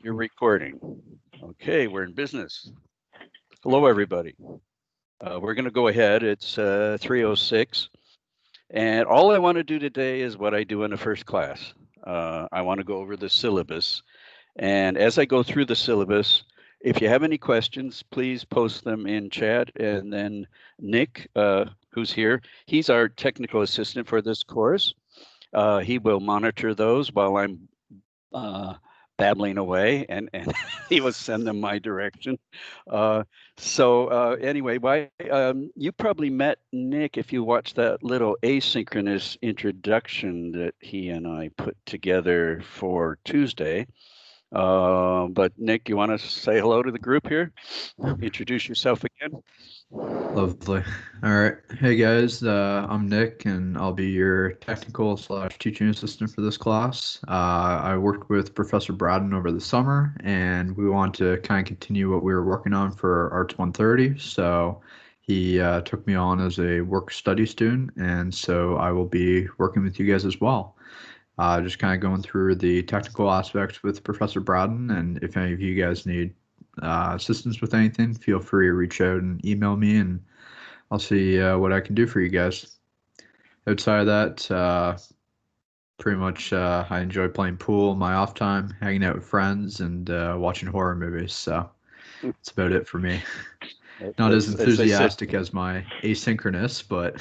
You're recording. Okay, we're in business. Hello, everybody. We're going to go ahead. It's 3:06, and all I want to do today is what I do in the first class. I want to go over the syllabus, and as I go through the syllabus, if you have any questions, please post them in chat, and then Nick, who's here, he's our technical assistant for this course. He will monitor those while I'm uh, babbling away, and he will send them my direction. Uh, anyway, you probably met Nick if you watched that little asynchronous introduction that he and I put together for Tuesday. But Nick, you want to say hello to the group here? Introduce yourself again. Lovely. All right. Hey guys, I'm Nick and I'll be your technical / teaching assistant for this class. I worked with Professor Braden over the summer and we want to kind of continue what we were working on for Arts 130. So he took me on as a work study student, and so I will be working with you guys as well. Just kind of going through the technical aspects with Professor Braden, and if any of you guys need assistance with anything, feel free to reach out and email me, and I'll see what I can do for you guys. Outside of that, pretty much I enjoy playing pool in my off time, hanging out with friends, and watching horror movies. So that's about it for me. Not as enthusiastic as my asynchronous, but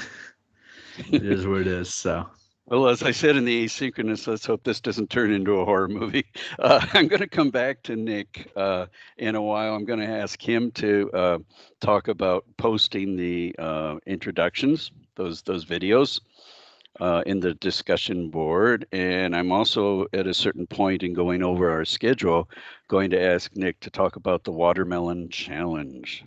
it is what it is. So. Well, as I said in the asynchronous, let's hope this doesn't turn into a horror movie. I'm going to come back to Nick in a while. I'm going to ask him to talk about posting the introductions, those videos, in the discussion board. And I'm also at a certain point in going over our schedule, going to ask Nick to talk about the watermelon challenge,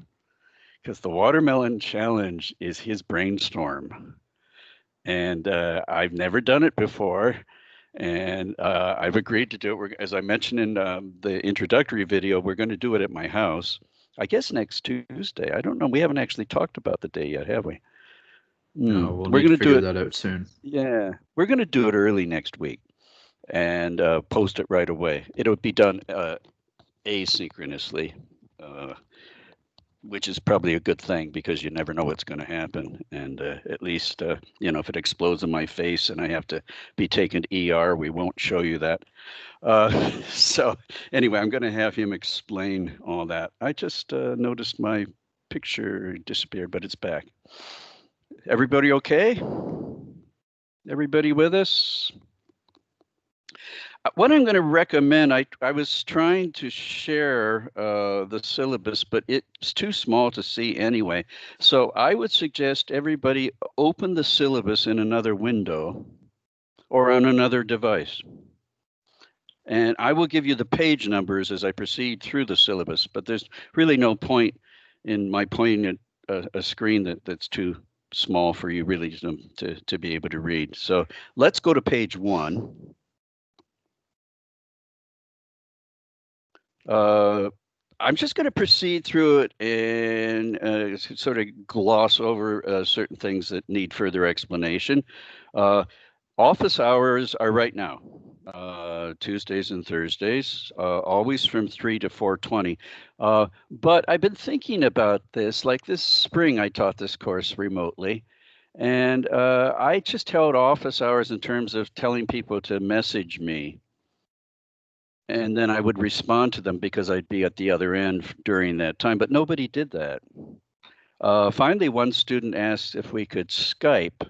because the watermelon challenge is his brainstorm. And I've never done it before, and I've agreed to do it. As I mentioned in the introductory video, we're going to do it at my house. I guess next Tuesday. I don't know. We haven't actually talked about the day yet, have we? No, we'll We're need to going to do figure it. that out soon. Yeah, we're going to do it early next week and post it right away. It'll be done asynchronously. Which is probably a good thing because you never know what's going to happen. And at least, if it explodes in my face and I have to be taken to ER, we won't show you that. So anyway, I'm going to have him explain all that. I just noticed my picture disappeared, but it's back. Everybody okay? Everybody with us? What I'm going to recommend, I was trying to share the syllabus, but it's too small to see anyway. So I would suggest everybody open the syllabus in another window or on another device. And I will give you the page numbers as I proceed through the syllabus, but there's really no point in my pointing at a screen that's too small for you really to be able to read. So let's go to page 1. I'm just going to proceed through it and sort of gloss over certain things that need further explanation. Office hours are right now, Tuesdays and Thursdays, always from 3 to 4:20. But I've been thinking about this. Like this spring, I taught this course remotely. And I just held office hours in terms of telling people to message me. And then I would respond to them because I'd be at the other end during that time, but nobody did that. Finally, one student asked if we could Skype,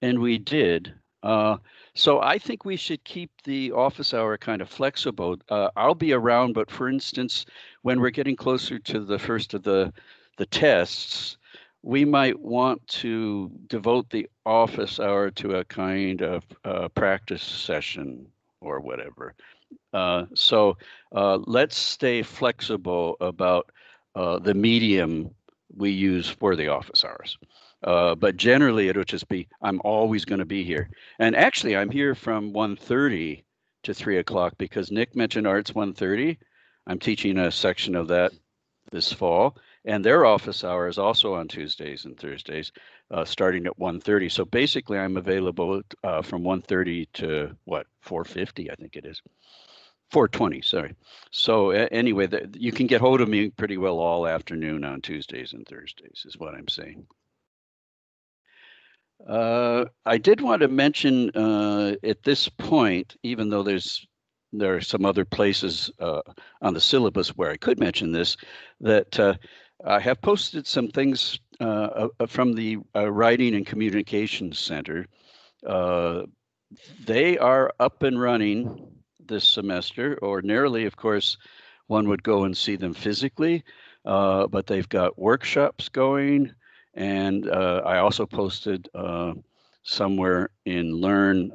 and we did. So I think we should keep the office hour kind of flexible. I'll be around, but for instance, when we're getting closer to the first of the tests, we might want to devote the office hour to a kind of practice session or whatever. So let's stay flexible about the medium we use for the office hours. But generally, it'll just be, I'm always going to be here. And actually, I'm here from 1:30 to 3 o'clock because Nick mentioned Arts 1:30. I'm teaching a section of that this fall. And their office hour is also on Tuesdays and Thursdays, starting at 1:30. So basically, I'm available from 1:30 to, 4:50, I think it is. 4:20, sorry. So anyway, you can get hold of me pretty well all afternoon on Tuesdays and Thursdays is what I'm saying. I did want to mention at this point, even though there are some other places on the syllabus where I could mention this, that I have posted some things from the Writing and Communications Center. They are up and running this semester. Ordinarily, of course, one would go and see them physically, but they've got workshops going. And I also posted somewhere in Learn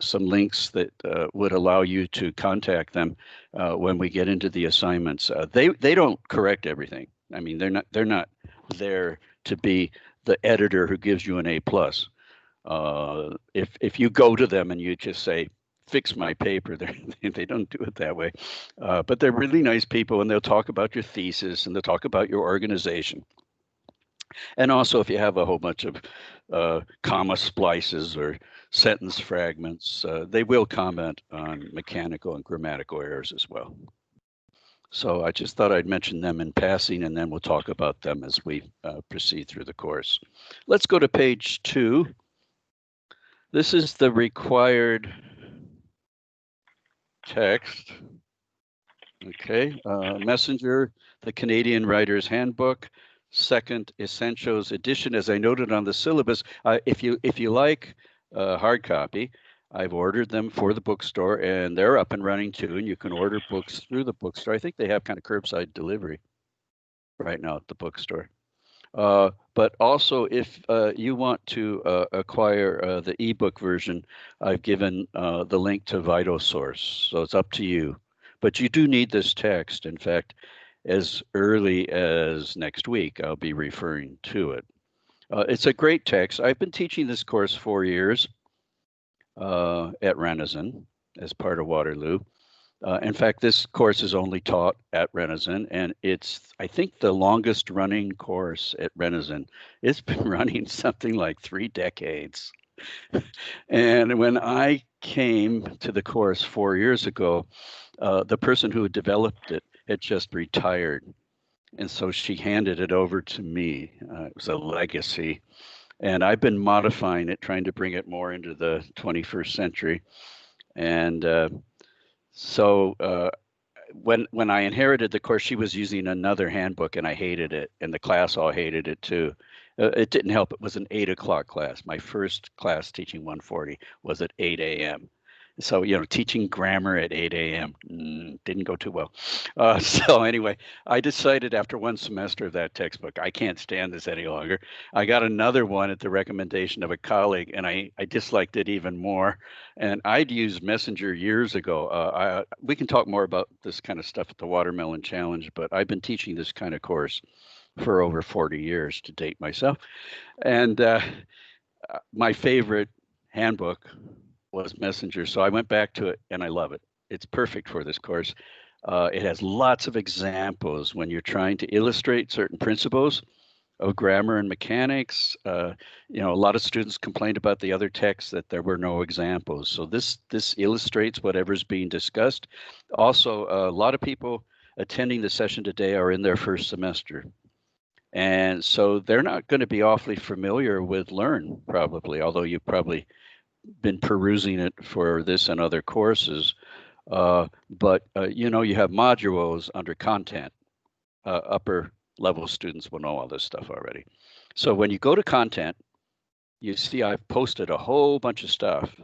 some links that would allow you to contact them when we get into the assignments. They don't correct everything. I mean, they're not there to be the editor who gives you an A plus. If you go to them and you just say, fix my paper, they don't do it that way. But they're really nice people, and they'll talk about your thesis and they'll talk about your organization. And also, if you have a whole bunch of comma splices or sentence fragments, they will comment on mechanical and grammatical errors as well. So I just thought I'd mention them in passing, and then we'll talk about them as we proceed through the course. Let's go to page 2. This is the required text. Okay, Messenger, the Canadian Writer's Handbook, second Essentials edition. As I noted on the syllabus, if you like hard copy, I've ordered them for the bookstore, and they're up and running too. And you can order books through the bookstore. I think they have kind of curbside delivery right now at the bookstore. But also, if you want to acquire the ebook version, I've given the link to VitalSource, so it's up to you. But you do need this text. In fact, as early as next week, I'll be referring to it. It's a great text. I've been teaching this course 4 years at Renison as part of Waterloo. In fact, this course is only taught at Renison, and it's, I think, the longest running course at Renison. It's been running something like 3 decades. And when I came to the course 4 years ago, the person who had developed it had just retired. And so she handed it over to me. It was a legacy. And I've been modifying it, trying to bring it more into the 21st century. And so when I inherited the course, she was using another handbook, and I hated it, and the class all hated it too. It didn't help. It was an 8 o'clock class. My first class teaching 140 was at 8 a.m. So, teaching grammar at 8 a.m. Didn't go too well. So anyway, I decided after 1 semester of that textbook, I can't stand this any longer. I got another one at the recommendation of a colleague, and I disliked it even more. And I'd used Messenger years ago. We can talk more about this kind of stuff at the Watermelon Challenge, but I've been teaching this kind of course for over 40 years to date myself. And my favorite handbook was Messenger. So I went back to it, and I love it. It's perfect for this course. It has lots of examples when you're trying to illustrate certain principles of grammar and mechanics. A lot of students complained about the other texts that there were no examples. So this illustrates whatever's being discussed. Also, a lot of people attending the session today are in their first semester. And so they're not going to be awfully familiar with Learn, probably, although you've probably been perusing it for this and other courses. But you have modules under content. Upper level students will know all this stuff already. So when you go to content, you see I've posted a whole bunch of stuff.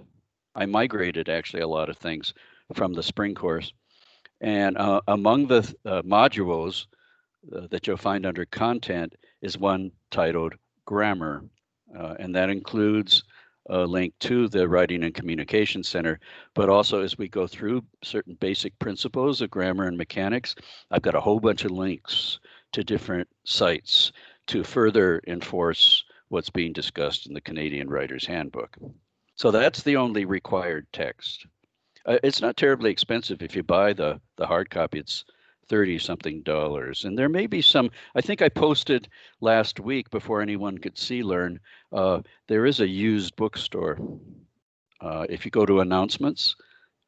I migrated actually a lot of things from the spring course. And among the modules that you'll find under content is one titled Grammar. And that includes a link to the Writing and Communication Center, but also as we go through certain basic principles of grammar and mechanics, I've got a whole bunch of links to different sites to further enforce what's being discussed in the Canadian Writer's Handbook. So that's the only required text. It's not terribly expensive. If you buy the hard copy, it's $30-something. And there may be some, I think I posted last week before anyone could see Learn, there is a used bookstore. If you go to announcements,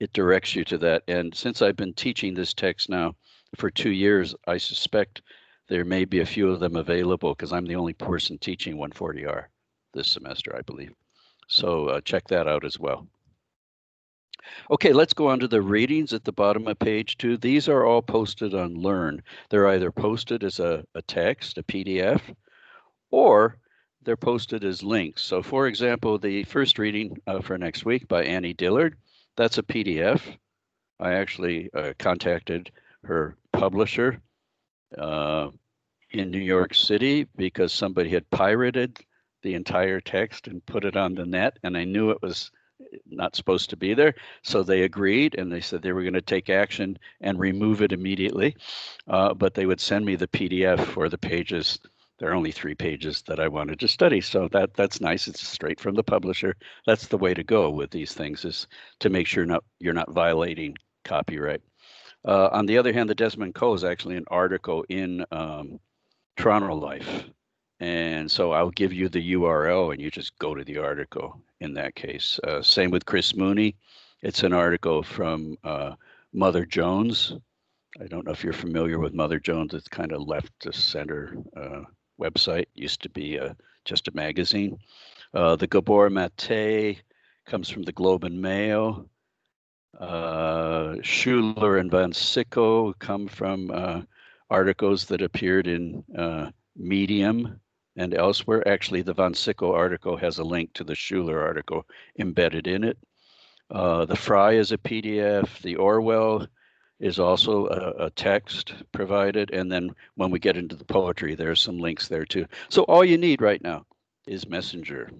it directs you to that. And since I've been teaching this text now for 2 years, I suspect there may be a few of them available because I'm the only person teaching 140R this semester, I believe. So check that out as well. Okay, let's go on to the readings at the bottom of page 2. These are all posted on Learn. They're either posted as a text, a PDF, or they're posted as links. So for example, the first reading for next week by Annie Dillard, that's a PDF. I actually contacted her publisher in New York City because somebody had pirated the entire text and put it on the net, and I knew it was not supposed to be there. So they agreed, and they said they were going to take action and remove it immediately, but they would send me the PDF for the pages. There are only 3 pages that I wanted to study, so that's nice. It's straight from the publisher. That's the way to go with these things, is to make sure you're not violating copyright. On the other hand, the Desmond Coe is actually an article in Toronto Life. And so I'll give you the URL and you just go to the article in that case. Same with Chris Mooney. It's an article from Mother Jones. I don't know if you're familiar with Mother Jones. It's kind of left to center website. Used to be just a magazine. The Gabor Mate comes from the Globe and Mail. Schuler and Van Sickle come from articles that appeared in Medium and elsewhere. Actually, the Van Sickle article has a link to the Schuler article embedded in it. The Fry is a PDF. The Orwell is also a text provided. And then when we get into the poetry, there's some links there too. So all you need right now is Messenger.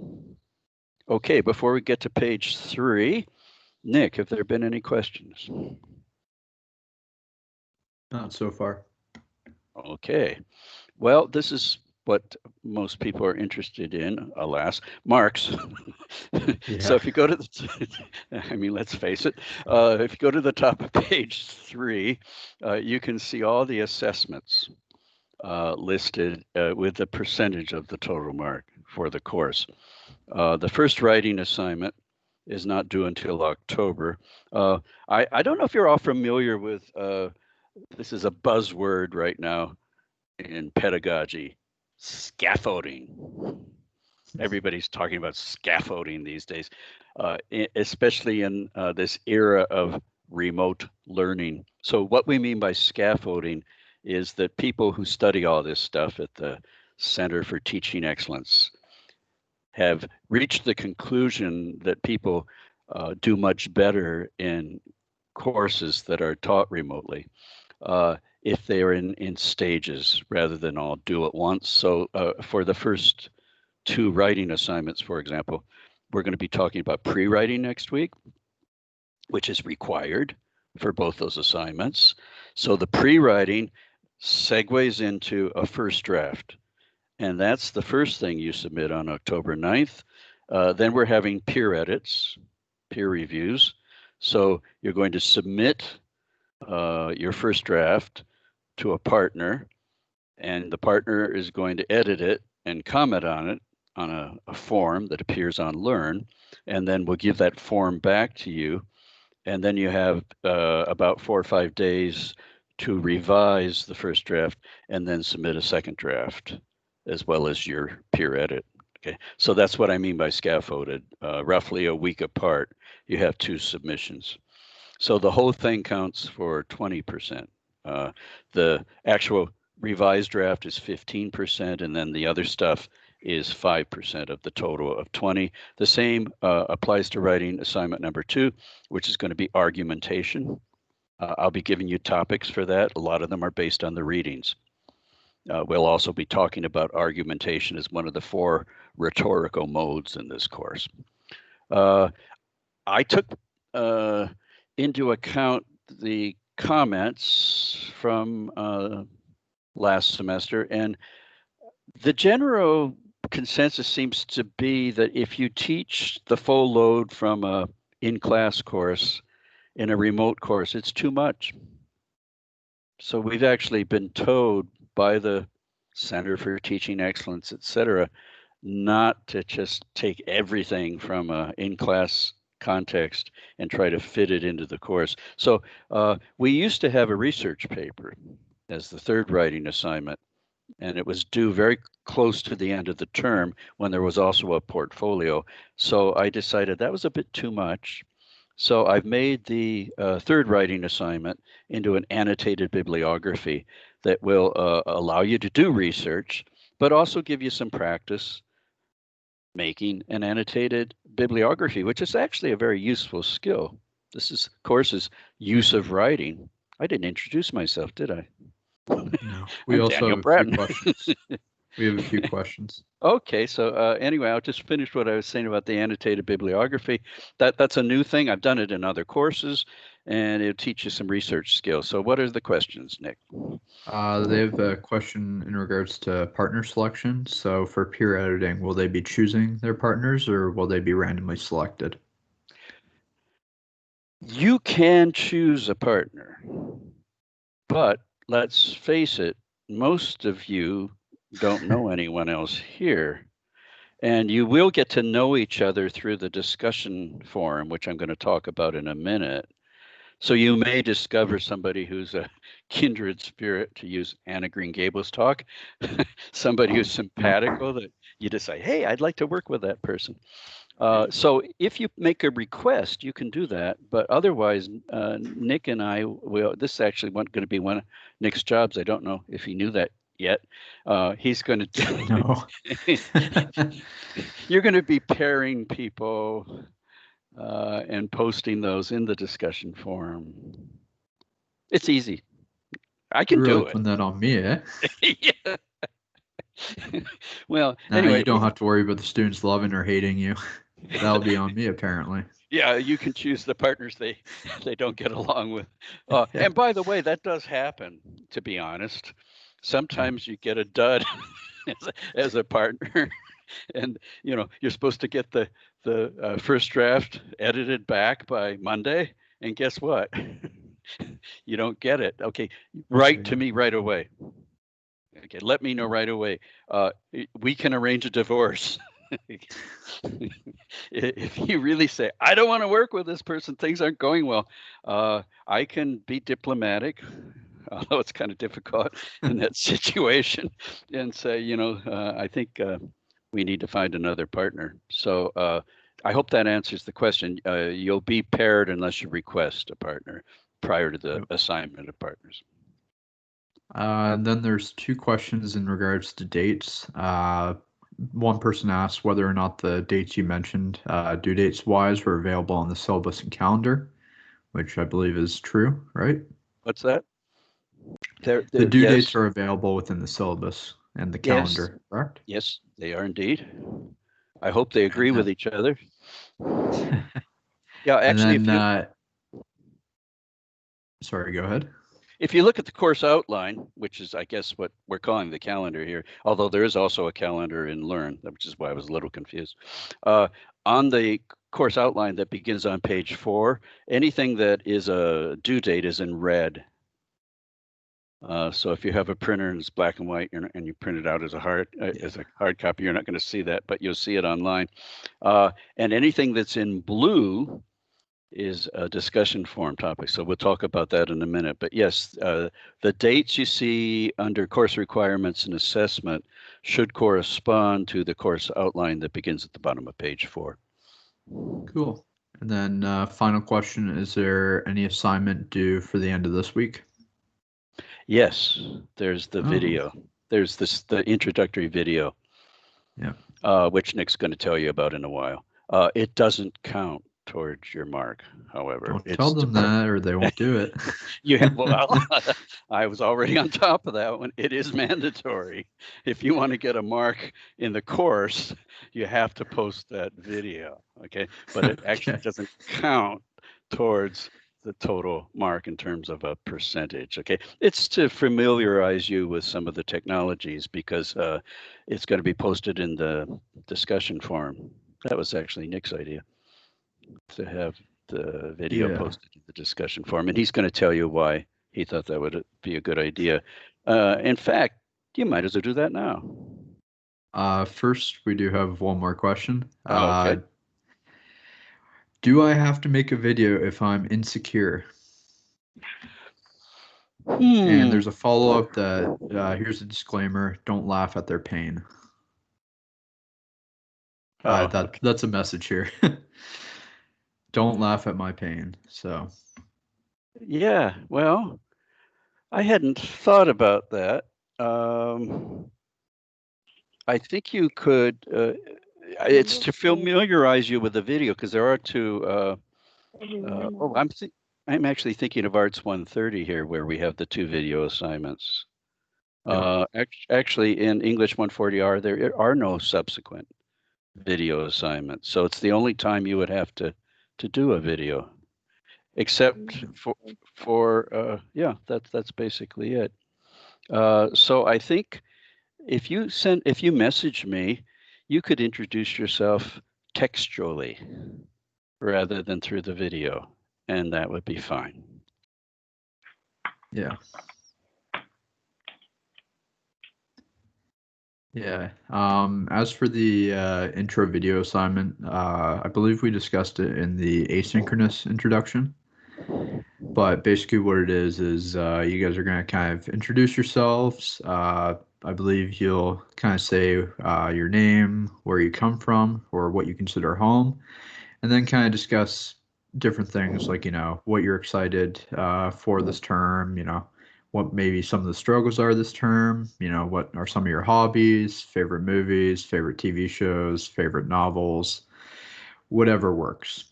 Okay, before we get to page 3, Nick, have there been any questions? Not so far. Okay. Well, this is what most people are interested in, alas, marks. Yeah. So if you go to the, I mean, let's face it, if you go to the top of page 3, you can see all the assessments listed with the percentage of the total mark for the course. The first writing assignment is not due until October. I don't know if you're all familiar with, this is a buzzword right now in pedagogy, scaffolding. Everybody's talking about scaffolding these days, especially in this era of remote learning. So what we mean by scaffolding is that people who study all this stuff at the Center for Teaching Excellence have reached the conclusion that people do much better in courses that are taught remotely if they are in stages rather than all due at once. So for the first 2 writing assignments, for example, we're going to be talking about pre-writing next week, which is required for both those assignments. So the pre-writing segues into a first draft. And that's the first thing you submit on October 9th. Then we're having peer edits, peer reviews. So you're going to submit your first draft to a partner, and the partner is going to edit it and comment on it on a form that appears on Learn, and then we'll give that form back to you. And then you have about 4 or 5 days to revise the first draft and then submit a second draft, as well as your peer edit. Okay, so that's what I mean by scaffolded. Roughly a week apart, you have 2 submissions. So the whole thing counts for 20%. The actual revised draft is 15%, and then the other stuff is 5% of the total of 20. The same applies to writing assignment number 2, which is going to be argumentation. I'll be giving you topics for that. A lot of them are based on the readings. We'll also be talking about argumentation as one of the 4 rhetorical modes in this course. I took into account the comments from last semester, and the general consensus seems to be that if you teach the full load from a in-class course in a remote course, it's too much. So we've actually been told by the Center for Teaching Excellence, et cetera, not to just take everything from a in-class context and try to fit it into the course. So we used to have a research paper as the third writing assignment, and it was due very close to the end of the term when there was also a portfolio. So I decided that was a bit too much. So I've made the third writing assignment into an annotated bibliography that will allow you to do research, but also give you some practice making an annotated bibliography, which is actually a very useful skill. This is, of course, is use of writing. I didn't introduce myself, did I? No. We I'm also Daniel have a few Bratton. questions. We have a few questions. Okay, so anyway, I'll just finish what I was saying about the annotated bibliography. That's a new thing. I've done it in other courses, and it'll teach you some research skills. So what are the questions, Nick? They have a question in regards to partner selection. So for peer editing, will they be choosing their partners or will they be randomly selected? You can choose a partner, but let's face it, most of you don't know anyone else here. And you will get to know each other through the discussion forum, which I'm going to talk about in a minute. So you may discover somebody who's a kindred spirit, to use Anna Green Gables talk, somebody who's simpatico that you decide, hey, I'd like to work with that person. So if you make a request, you can do that. But otherwise, Nick and I will, this is actually going to be one of Nick's jobs. I don't know if he knew that yet. He's going to, No. you're going to be pairing people and posting those in the discussion forum. It's easy. I can You're really do it. putting that on me, eh? Yeah. Well, Nah, anyway, you don't have to worry about the students loving or hating you. That'll be on me, apparently. yeah, you can choose the partners they don't get along with. Yeah. And by the way, that does happen, to be honest. Sometimes you get a dud as a partner, and you're supposed to get the first draft edited back by Monday, and guess what? You don't get it. Okay, write to me right away. Okay, let me know right away. We can arrange a divorce. If you really say, I don't want to work with this person, things aren't going well, I can be diplomatic, although it's kind of difficult in that situation, and say, I think we need to find another partner. So I hope that answers the question. You'll be paired unless you request a partner prior to the Yep. assignment of partners. And then there's two questions in regards to dates. One person asked whether or not the dates you mentioned, due dates wise, were available on the syllabus and calendar, which I believe is true, right? What's that? The due dates Yes, are available within the syllabus and the yes, calendar, correct? yes, they are indeed. I hope they agree And with each other. Yeah, and actually, then, sorry, go ahead. if you look at the course outline, which is, I guess, what we're calling the calendar here, although there is also a calendar in Learn, which is why I was a little confused. On the course outline that begins on page 4, anything that is a due date is in red. So if you have a printer and it's black and white and you print it out as a hard copy, you're not going to see that, but you'll see it online. And anything that's in blue is a discussion forum topic. So we'll talk about that in a minute. But yes, the dates you see under course requirements and assessment should correspond to the course outline that begins at the bottom of page 4. Cool. And then final question, is there any assignment due for the end of this week? Yes, there's the video. There's the introductory video, which Nick's going to tell you about in a while. It doesn't count towards your mark, however. Don't tell them that or they won't do it. Well, I was already on top of that one. It is mandatory. If you want to get a mark in the course, you have to post that video, okay? But it actually doesn't count towards the total mark in terms of a percentage, okay? It's to familiarize you with some of the technologies because it's going to be posted in the discussion forum. That was actually Nick's idea, to have the video posted in the discussion forum, and he's going to tell you why he thought that would be a good idea. In fact, you might as well do that now. First, we do have one more question. Okay. Do I have to make a video if I'm insecure? And Hmm. there's a follow-up that here's a disclaimer: don't laugh at their pain. Oh, That's a message here. Don't laugh at my pain. So yeah. Well, I hadn't thought about that. I think you could. It's to familiarize you with the video because there are two. Oh, I'm actually thinking of Arts 130 here, where we have the two video assignments. yep. Actually, in English 140R, there are no subsequent video assignments, so it's the only time you would have to do a video, except for yeah, that's basically it. So I think if you message me, you could introduce yourself textually rather than through the video, and that would be fine. Yeah. Yeah. As for the intro video assignment, I believe we discussed it in the asynchronous introduction. But basically, what it is you guys are going to kind of introduce yourselves. I believe you'll kind of say your name, where you come from, or what you consider home, and then kind of discuss different things like, what you're excited for this term, what maybe some of the struggles are this term, what are some of your hobbies, favorite movies, favorite TV shows, favorite novels, whatever works.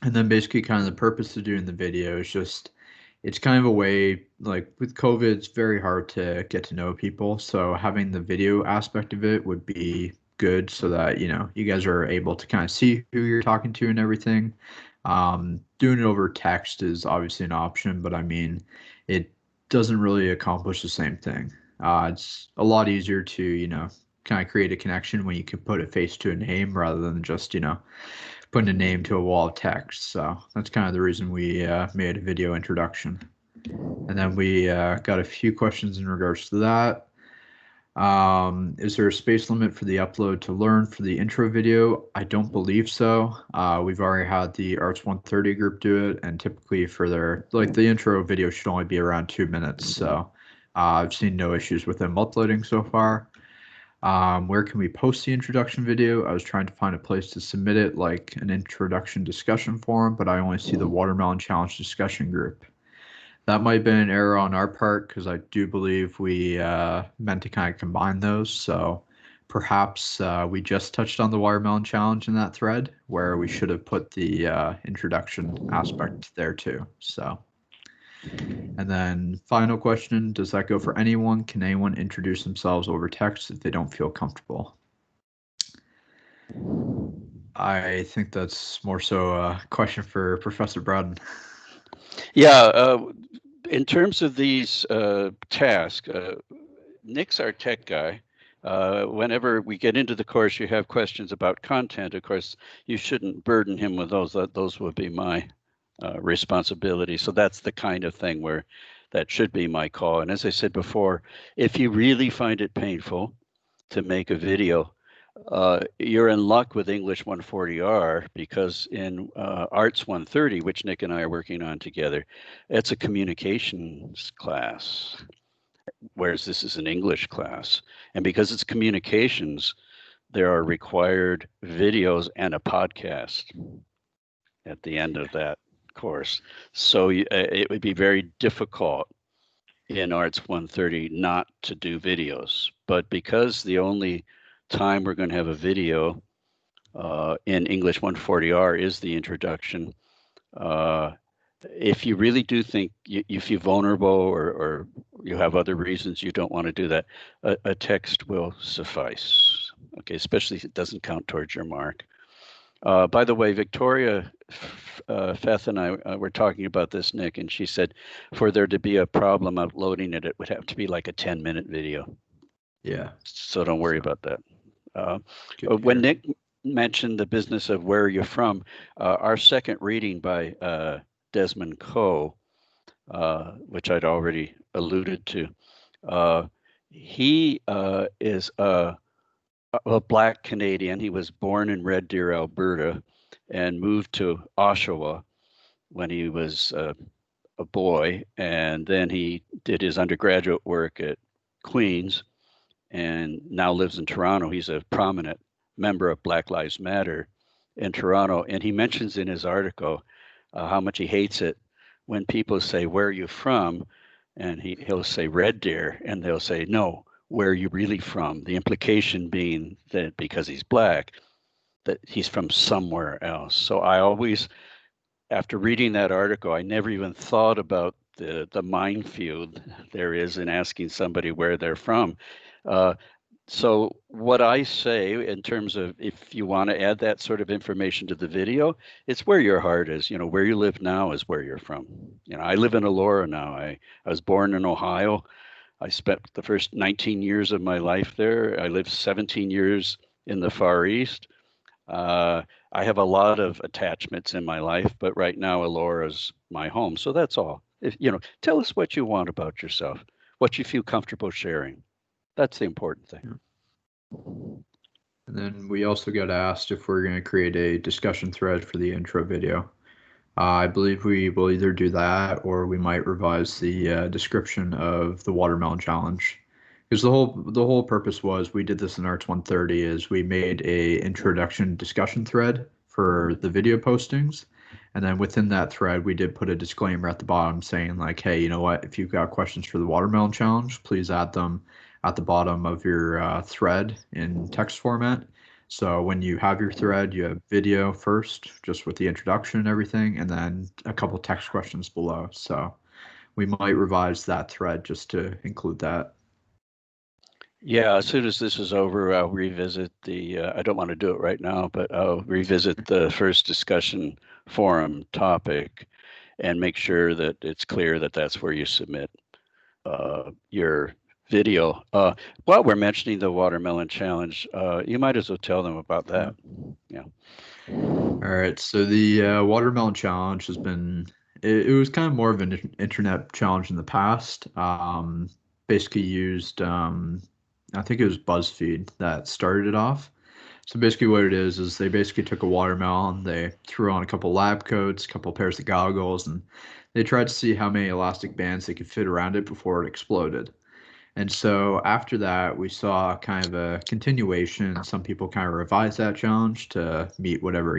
And then basically kind of the purpose of doing the video is just it's kind of a way, like with COVID, it's very hard to get to know people. So having the video aspect of it would be good so that, you guys are able to kind of see who you're talking to and everything. Doing it over text is obviously an option, but I mean, it doesn't really accomplish the same thing. It's a lot easier to, kind of create a connection when you can put a face to a name rather than just, putting a name to a wall of text. So that's kind of the reason we made a video introduction. And then we got a few questions in regards to that. Is there a space limit for the upload to learn for the intro video? I don't believe so. We've already had the Arts 130 group do it, and typically for their, like the intro video should only be around 2 minutes. So I've seen no issues with them uploading so far. Where can we post the introduction video? I was trying to find a place to submit it, like an introduction discussion forum, but I only see the Watermelon Challenge discussion group. That might have been an error on our part because I do believe we meant to kind of combine those. So perhaps we just touched on the Watermelon Challenge in that thread where we should have put the introduction aspect there too. So. And then final question, does that go for anyone? Can anyone introduce themselves over text if they don't feel comfortable? I think that's more so a question for Professor Brodden. Yeah, in terms of these tasks, Nick's our tech guy. Whenever we get into the course, you have questions about content. Of course, you shouldn't burden him with those. Those would be my responsibility. So that's the kind of thing where that should be my call. And as I said before, if you really find it painful to make a video, you're in luck with English 140R because in Arts 130, which Nick and I are working on together, it's a communications class, whereas this is an English class. And because it's communications, there are required videos and a podcast at the end of that course. So it would be very difficult in Arts 130 not to do videos. But because the only time we're going to have a video in English 140R is the introduction, if you really do think you feel vulnerable or you have other reasons you don't want to do that, a text will suffice. Okay, especially if it doesn't count towards your mark. By the way, Victoria Feth and I were talking about this, Nick, and she said for there to be a problem uploading it, it would have to be like a 10-minute video. Yeah. So don't worry about that. hear. When Nick mentioned the business of where you're from, our second reading by Desmond Coe, which I'd already alluded to, he is a Black Canadian. He was born in Red Deer, Alberta, and moved to Oshawa when he was a boy, and then he did his undergraduate work at Queen's and now lives in Toronto. He's a prominent member of Black Lives Matter in Toronto, and he mentions in his article how much he hates it when people say, "Where are you from?" And he'll say Red Deer, and they'll say, "No, where are you really from?" The implication being that because he's black, that he's from somewhere else. So I always, after reading that article, I never even thought about the minefield there is in asking somebody where they're from. Uh, so what I say in terms of if you want to add that sort of information to the video, it's where your heart is. You know, where you live now is where you're from. You know, I live in Elora now. I was born in Ohio. I spent the first 19 years of my life there. I lived 17 years in the Far East. Uh, I have a lot of attachments in my life, but right now Elora's my home. So that's all. If, you know, tell us what you want about yourself, what you feel comfortable sharing. That's the important thing. Yeah. And then we also got asked if we're going to create a discussion thread for the intro video. I believe we will either do that or we might revise the description of the watermelon challenge. Because the whole purpose was we did this in Arts 130 is we made a introduction discussion thread for the video postings. And then within that thread, we did put a disclaimer at the bottom saying like, hey, you know what, if you've got questions for the watermelon challenge, please add them at the bottom of your thread in text format. So when you have your thread, you have video first, just with the introduction and everything, and then a couple text questions below. So we might revise that thread just to include that. Yeah, as soon as this is over, I'll revisit I don't want to do it right now, but I'll revisit the first discussion forum topic and make sure that it's clear that that's where you submit your video. While we're mentioning the watermelon challenge, you might as well tell them about Yeah. that. Yeah. All right. So the watermelon challenge has been, it was kind of more of an internet challenge in the past. Basically used, I think it was BuzzFeed that started it off. So basically what it is they basically took a watermelon, they threw on a couple lab coats, a couple pairs of goggles, and they tried to see how many elastic bands they could fit around it before it exploded. And so after that, we saw kind of a continuation. Some people kind of revised that challenge to meet whatever,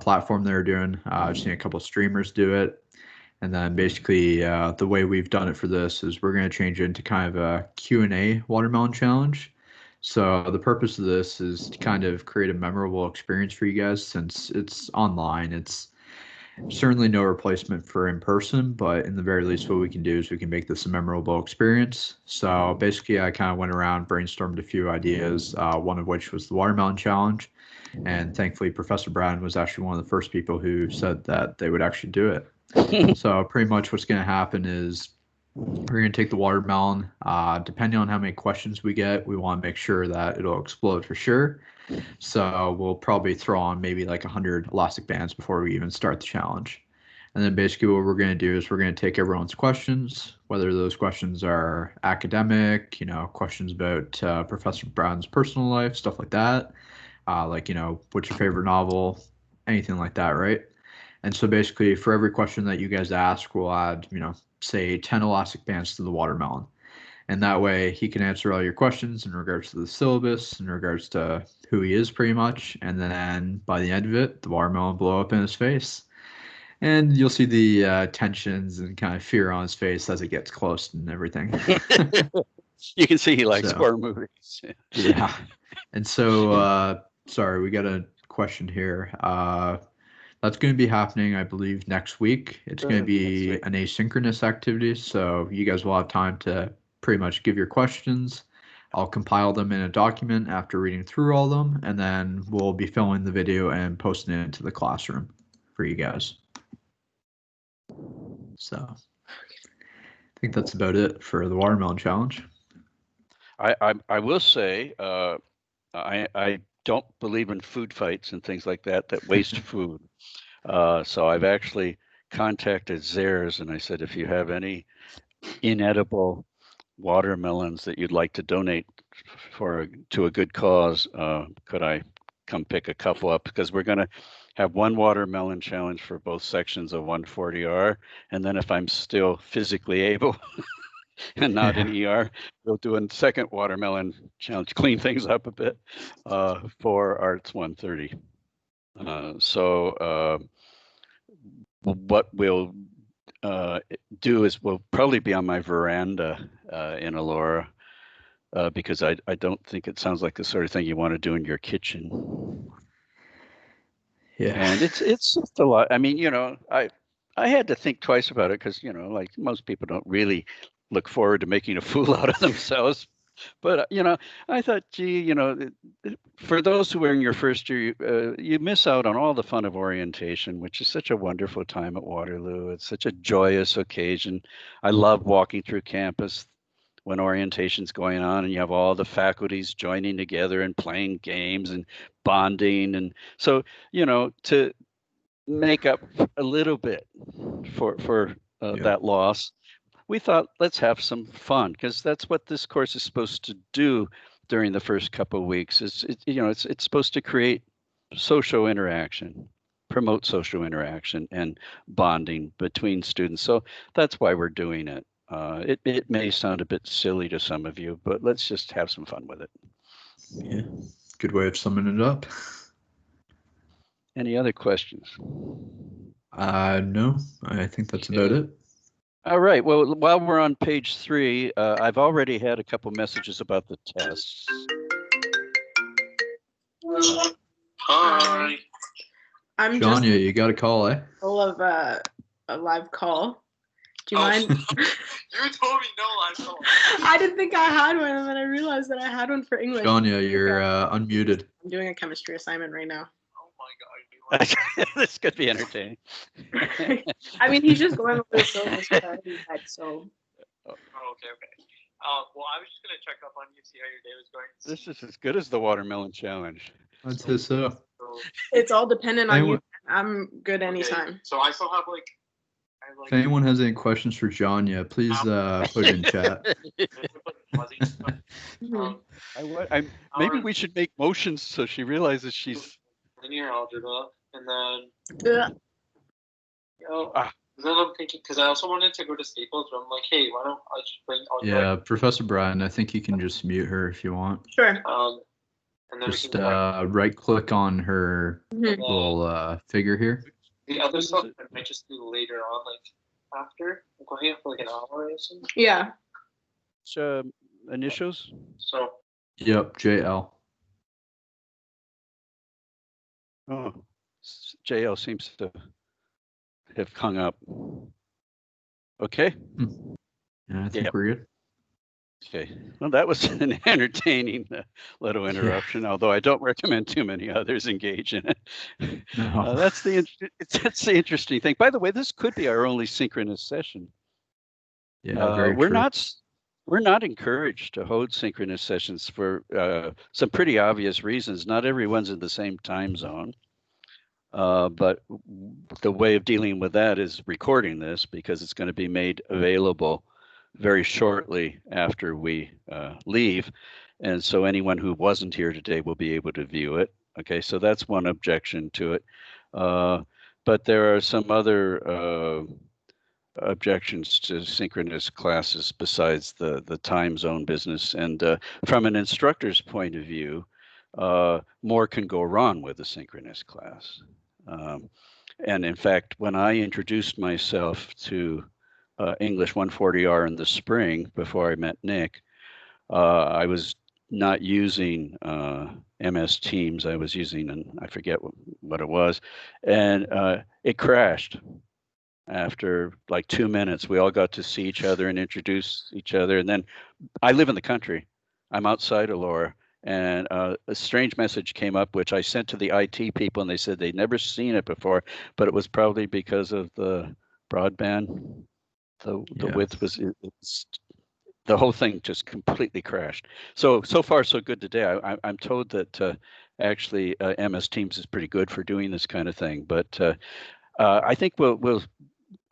platform they're doing. I've seen a couple streamers do it. And then basically the way we've done it for this is we're going to change it into kind of a Q&A watermelon challenge. So the purpose of this is to kind of create a memorable experience for you guys since it's online. It's certainly no replacement for in person, but in the very least, what we can do is we can make this a memorable experience. So basically, I kind of went around, brainstormed a few ideas, one of which was the watermelon challenge. And thankfully, Professor Brown was actually one of the first people who said that they would actually do it. So pretty much what's going to happen is we're going to take the watermelon. Depending on how many questions we get, we want to make sure that it'll explode for sure. So we'll probably throw on maybe like 100 elastic bands before we even start the challenge. And then basically what we're going to do is we're going to take everyone's questions, whether those questions are academic, questions about Professor Brown's personal life, stuff like that. Like, what's your favorite novel, anything like that, right? And so basically for every question that you guys ask, we'll add, say 10 elastic bands to the watermelon. And that way he can answer all your questions in regards to the syllabus, in regards to who he is pretty much. And then by the end of it, the watermelon will blow up in his face. And you'll see the tensions and kind of fear on his face as it gets close and everything. You can see he likes So, horror movies. yeah. And so, sorry, we got a question here. That's going to be happening, I believe, next week. It's going to be an asynchronous activity, so you guys will have time to pretty much give your questions. I'll compile them in a document after reading through all of them, and then we'll be filming the video and posting it into the classroom for you guys. So I think that's about it for the watermelon challenge. I will say I don't believe in food fights and things like that waste food. So I've actually contacted Zares and I said, if you have any inedible watermelons that you'd like to donate to a good cause, could I come pick a couple up? Because we're going to have one watermelon challenge for both sections of 140R. And then if I'm still physically able and not in ER, we'll do a second watermelon challenge, clean things up a bit for Arts 130. What we'll do is we'll probably be on my veranda in Elora because I don't think it sounds like the sort of thing you want to do in your kitchen. Yeah. And it's just a lot. I mean, I had to think twice about it because, like most people don't really look forward to making a fool out of themselves. But, I thought, gee, for those who are in your first year, you miss out on all the fun of orientation, which is such a wonderful time at Waterloo. It's such a joyous occasion. I love walking through campus when orientation's going on and you have all the faculties joining together and playing games and bonding. And so, to make up a little bit for that loss, we thought, let's have some fun, because that's what this course is supposed to do during the first couple of weeks. It's supposed to create social interaction, promote social interaction and bonding between students. So that's why we're doing it. It may sound a bit silly to some of you, but let's just have some fun with it. Yeah, good way of summing it up. Any other questions? No, I think that's about it. All right. Well, while we're on page 3, I've already had a couple messages about the tests. Hi. I'm Janya, you got a call, eh? Full of a live call. Do you mind? You told me no live call. I didn't think I had one, and then I realized that I had one for English. Janya, you're unmuted. I'm doing a chemistry assignment right now. Oh my god. This could be entertaining. I mean, he's just going over the syllabus that I already had, so. Oh, okay. Well, I was just gonna check up on you, see how your day was going. This is as good as the watermelon challenge. I'd say so. It's all dependent on you. I'm good anytime. Okay. So I still have like. If anyone has any questions for Janya, please put it in chat. Maybe we should make motions so she realizes she's linear algebra, and then Yeah. Then I'm thinking, because I also wanted to go to Staples, but I'm like, hey, why don't I just bring? Yeah, Professor Brian, I think you can just mute her if you want. Sure. And then just right click on her little figure here. The other stuff I might just do later on, like after. I'm going here for like an hour or something. Yeah. Initials? So. Yep, JL. Oh, JL seems to have hung up. Okay. Yeah, I think we're good. Okay. Well, that was an entertaining little interruption, although I don't recommend too many others engage in it. No. That's the interesting thing. By the way, this could be our only synchronous session. Yeah, very we're true. We're not encouraged to hold synchronous sessions for some pretty obvious reasons. Not everyone's in the same time zone. But the way of dealing with that is recording this, because it's going to be made available very shortly after we leave. And so anyone who wasn't here today will be able to view it. Okay, so that's one objection to it. But there are some other objections to synchronous classes besides the time zone business. And from an instructor's point of view, more can go wrong with a synchronous class. And in fact, when I introduced myself to English 140R in the spring, before I met Nick, I was not using MS Teams. I was using, I forget what it was, and it crashed. After like 2 minutes, we all got to see each other and introduce each other. And then I live in the country. I'm outside of Elora. And a strange message came up, which I sent to the IT people, and they said they'd never seen it before, but it was probably because of the broadband. The width was, the whole thing just completely crashed. So far, so good today. I'm told that actually MS Teams is pretty good for doing this kind of thing, but I think we'll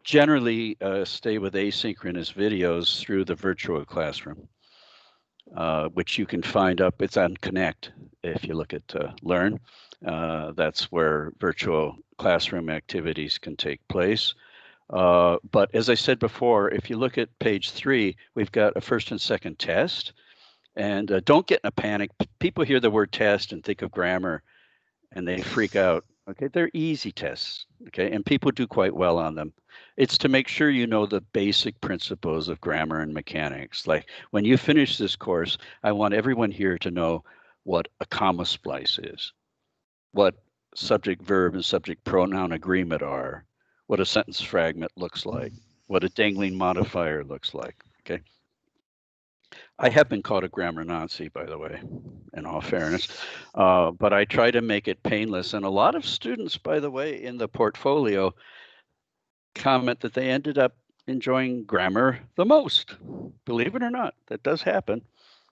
generally stay with asynchronous videos through the virtual classroom, which you can find up. It's on Connect if you look at Learn. That's where virtual classroom activities can take place. But as I said before, if you look at page 3, we've got a first and second test. And don't get in a panic. People hear the word test and think of grammar and they freak out. Okay, they're easy tests. Okay, and people do quite well on them. It's to make sure you know the basic principles of grammar and mechanics. Like when you finish this course, I want everyone here to know what a comma splice is, what subject verb and subject pronoun agreement are, what a sentence fragment looks like, what a dangling modifier looks like. Okay. I have been called a grammar Nazi, by the way, in all fairness, but I try to make it painless. And a lot of students, by the way, in the portfolio comment that they ended up enjoying grammar the most. Believe it or not, that does happen.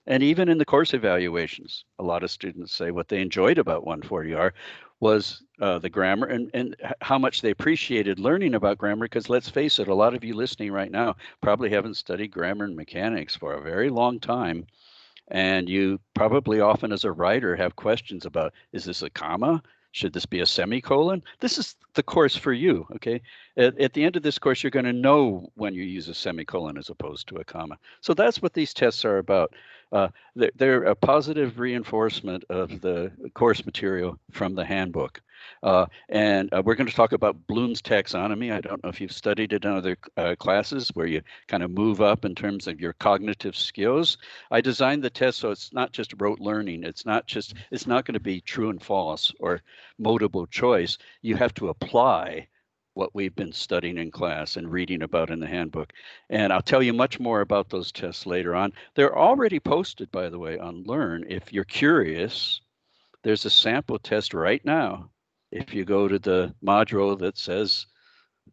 And even in the course evaluations, a lot of students say what they enjoyed about 140R was the grammar and how much they appreciated learning about grammar, because let's face it, a lot of you listening right now probably haven't studied grammar and mechanics for a very long time. And you probably often as a writer have questions about, is this a comma? Should this be a semicolon? This is the course for you, okay? At the end of this course, you're going to know when you use a semicolon as opposed to a comma. So that's what these tests are about. They're a positive reinforcement of the course material from the handbook. And we're going to talk about Bloom's taxonomy. I don't know if you've studied it in other classes where you kind of move up in terms of your cognitive skills. I designed the test so it's not just rote learning. It's not going to be true and false or multiple choice. You have to apply what we've been studying in class and reading about in the handbook. And I'll tell you much more about those tests later on. They're already posted, by the way, on Learn. If you're curious, there's a sample test right now. If you go to the module that says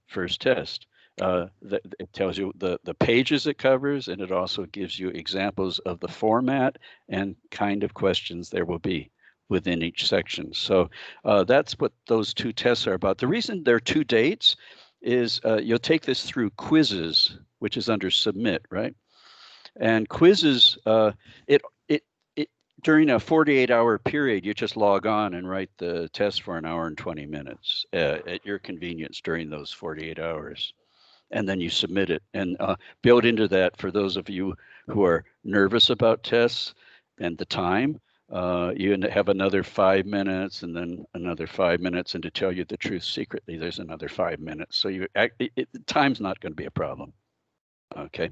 first test, it tells you the pages it covers, and it also gives you examples of the format and kind of questions there will be within each section. So that's what those two tests are about. The reason there are two dates is you'll take this through quizzes, which is under submit, right? And quizzes, during a 48-hour period, you just log on and write the test for an hour and 20 minutes at your convenience during those 48 hours. And then you submit it. And built into that, for those of you who are nervous about tests and the time, you have another 5 minutes and then another 5 minutes. And to tell you the truth secretly, there's another 5 minutes. So time's not going to be a problem. Okay.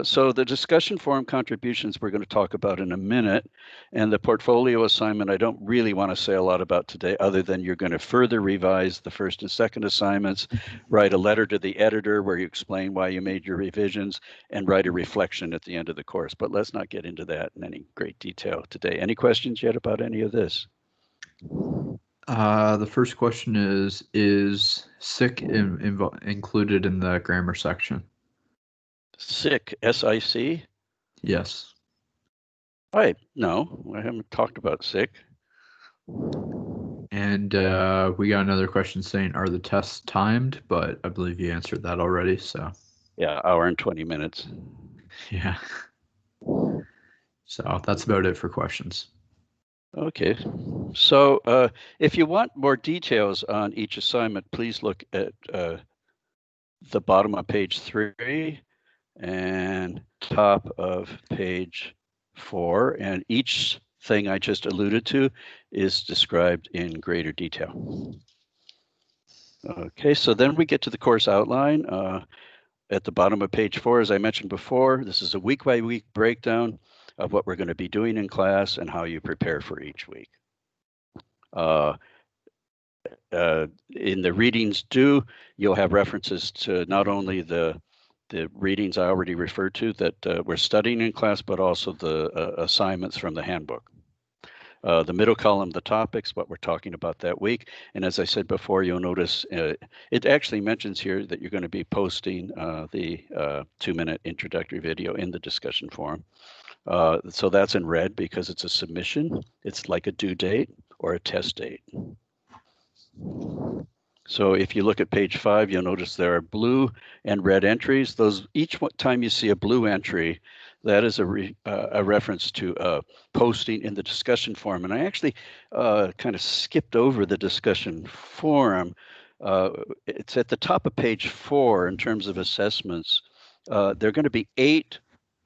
So the discussion forum contributions we're going to talk about in a minute, and the portfolio assignment I don't really want to say a lot about today, other than you're going to further revise the first and second assignments, write a letter to the editor where you explain why you made your revisions, and write a reflection at the end of the course. But let's not get into that in any great detail today. Any questions yet about any of this? The first question is SIC included in the grammar section? SIC, S-I-C? Yes. No, I haven't talked about SIC. And we got another question saying, are the tests timed? But I believe you answered that already, so. Yeah, hour and 20 minutes. Yeah. So that's about it for questions. Okay, so if you want more details on each assignment, please look at the bottom of page 3 and top of page 4, and each thing I just alluded to is described in greater detail. Okay, so then we get to the course outline. At the bottom of page 4, as I mentioned before, this is a week-by-week breakdown of what we're going to be doing in class and how you prepare for each week. In the readings due, you'll have references to not only the readings I already referred to that we're studying in class, but also the assignments from the handbook. The middle column, the topics, what we're talking about that week. And as I said before, you'll notice it actually mentions here that you're going to be posting the 2-minute introductory video in the discussion forum. So that's in red because it's a submission. It's like a due date or a test date. So if you look at page 5, you'll notice there are blue and red entries. Those, each time you see a blue entry, that is a reference to posting in the discussion forum. And I actually kind of skipped over the discussion forum. It's at the top of page 4 in terms of assessments. There are going to be 8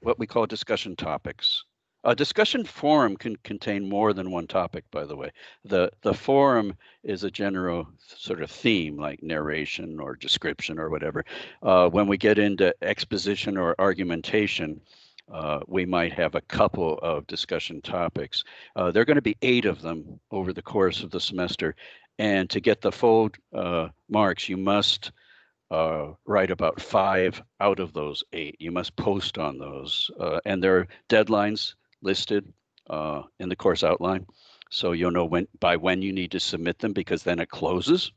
what we call discussion topics. A discussion forum can contain more than one topic, by the way. The forum is a general sort of theme like narration or description or whatever. When we get into exposition or argumentation, we might have a couple of discussion topics. There are going to be 8 of them over the course of the semester. And to get the full marks, you must write about 5 out of those 8. You must post on those. And there are deadlines listed in the course outline. So you'll know by when you need to submit them, because then it closes.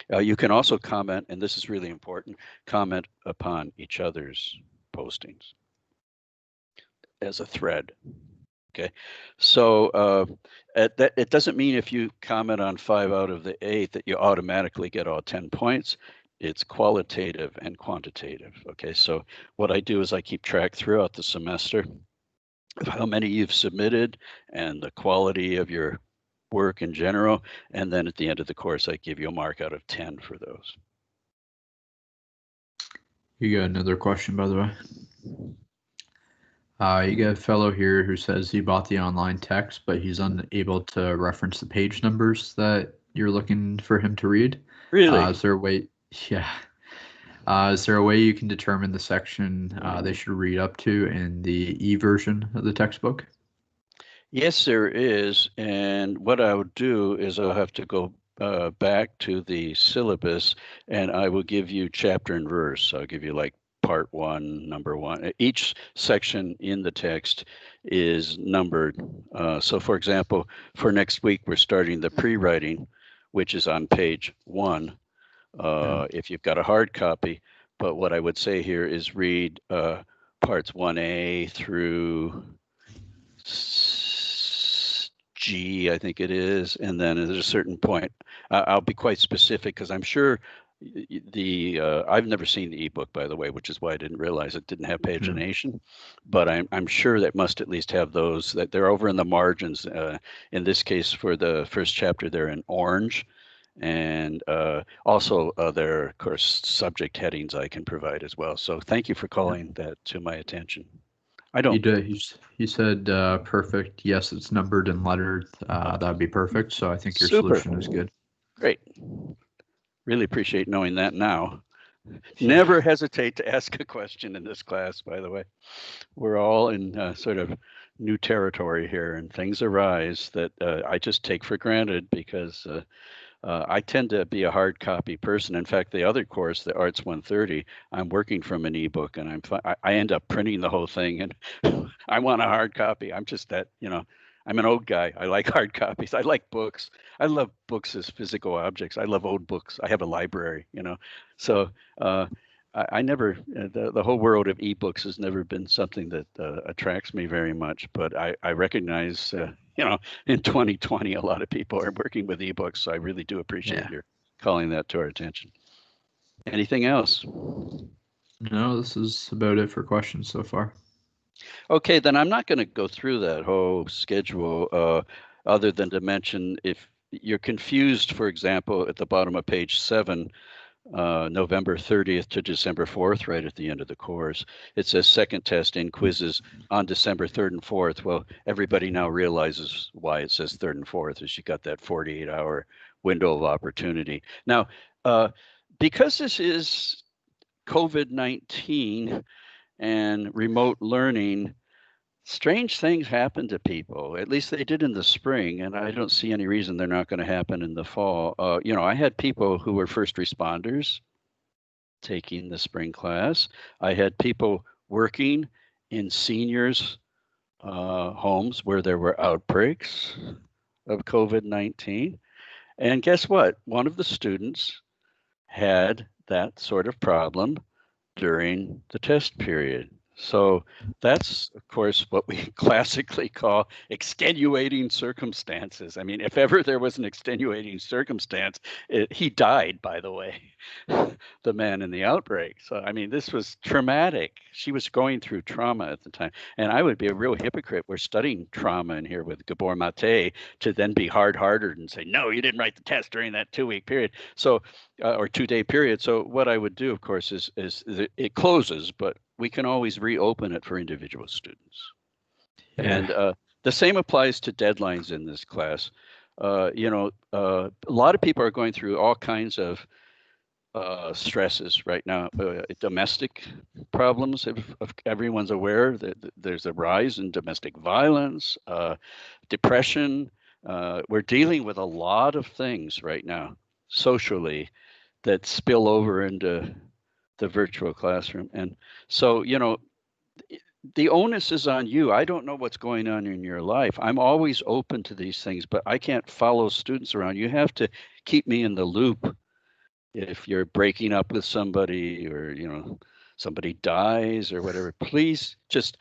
You can also comment, and this is really important, comment upon each other's postings as a thread. Okay, so it doesn't mean if you comment on 5 out of the 8 that you automatically get all 10 points. It's qualitative and quantitative. Okay, so what I do is I keep track throughout the semester of how many you've submitted and the quality of your work in general. And then at the end of the course, I give you a mark out of 10 for those. You got another question, by the way. You got a fellow here who says he bought the online text, but he's unable to reference the page numbers that you're looking for him to read. Really? Is there a way? Yeah. Is there a way you can determine the section they should read up to in the e-version of the textbook? Yes, there is. And what I would do is I'll have to go back to the syllabus, and I will give you chapter and verse. I'll give you like part 1, number 1. Each section in the text is numbered. So for example, for next week, we're starting the pre-writing, which is on page 1. If you've got a hard copy. But what I would say here is read parts 1A through G, I think it is, and then at a certain point, I'll be quite specific because I'm sure I've never seen the ebook, by the way, which is why I didn't realize it didn't have pagination. But I'm sure that must at least have those, that they're over in the margins. In this case, for the first chapter, they're in orange. And also there are, of course, subject headings I can provide as well. So thank you for calling that to my attention. I don't. He said perfect. Yes, it's numbered and lettered. That'd be perfect. So I think your Super. solution is good. Great. Really appreciate knowing that now. Never hesitate to ask a question in this class, by the way. We're all in sort of new territory here, and things arise that I just take for granted because I tend to be a hard copy person. In fact, the other course, the Arts 130, I'm working from an ebook, and I end up printing the whole thing, and I want a hard copy. I'm just that, I'm an old guy. I like hard copies. I like books. I love books as physical objects. I love old books. I have a library, So I never, the whole world of ebooks has never been something that attracts me very much. But I recognize, in 2020, a lot of people are working with ebooks. So I really do appreciate your calling that to our attention. Anything else? No, this is about it for questions so far. Okay, then I'm not going to go through that whole schedule other than to mention if you're confused, for example, at the bottom of page 7, November 30th to December 4th, right at the end of the course. It says second test in quizzes on December 3rd and 4th. Well, everybody now realizes why it says 3rd and 4th is you got that 48-hour window of opportunity. Now, because this is COVID-19 and remote learning, strange things happen to people. At least they did in the spring, and I don't see any reason they're not going to happen in the fall. I had people who were first responders taking the spring class. I had people working in seniors' homes where there were outbreaks of COVID-19. And guess what? One of the students had that sort of problem during the test period. So that's, of course, what we classically call extenuating circumstances. I mean, if ever there was an extenuating circumstance, he died, by the way, the man in the outbreak. So, I mean, this was traumatic. She was going through trauma at the time. And I would be a real hypocrite. We're studying trauma in here with Gabor Mate to then be hard-hearted and say, no, you didn't write the test during that 2-week period. So, or 2-day period. So what I would do, of course, is it closes, but we can always reopen it for individual students. Yeah. And the same applies to deadlines in this class. A lot of people are going through all kinds of stresses right now. Domestic problems, if everyone's aware that there's a rise in domestic violence, depression. We're dealing with a lot of things right now socially that spill over into the virtual classroom. And so, the onus is on you. I don't know what's going on in your life. I'm always open to these things, but I can't follow students around. You have to keep me in the loop. If you're breaking up with somebody or, somebody dies or whatever, please just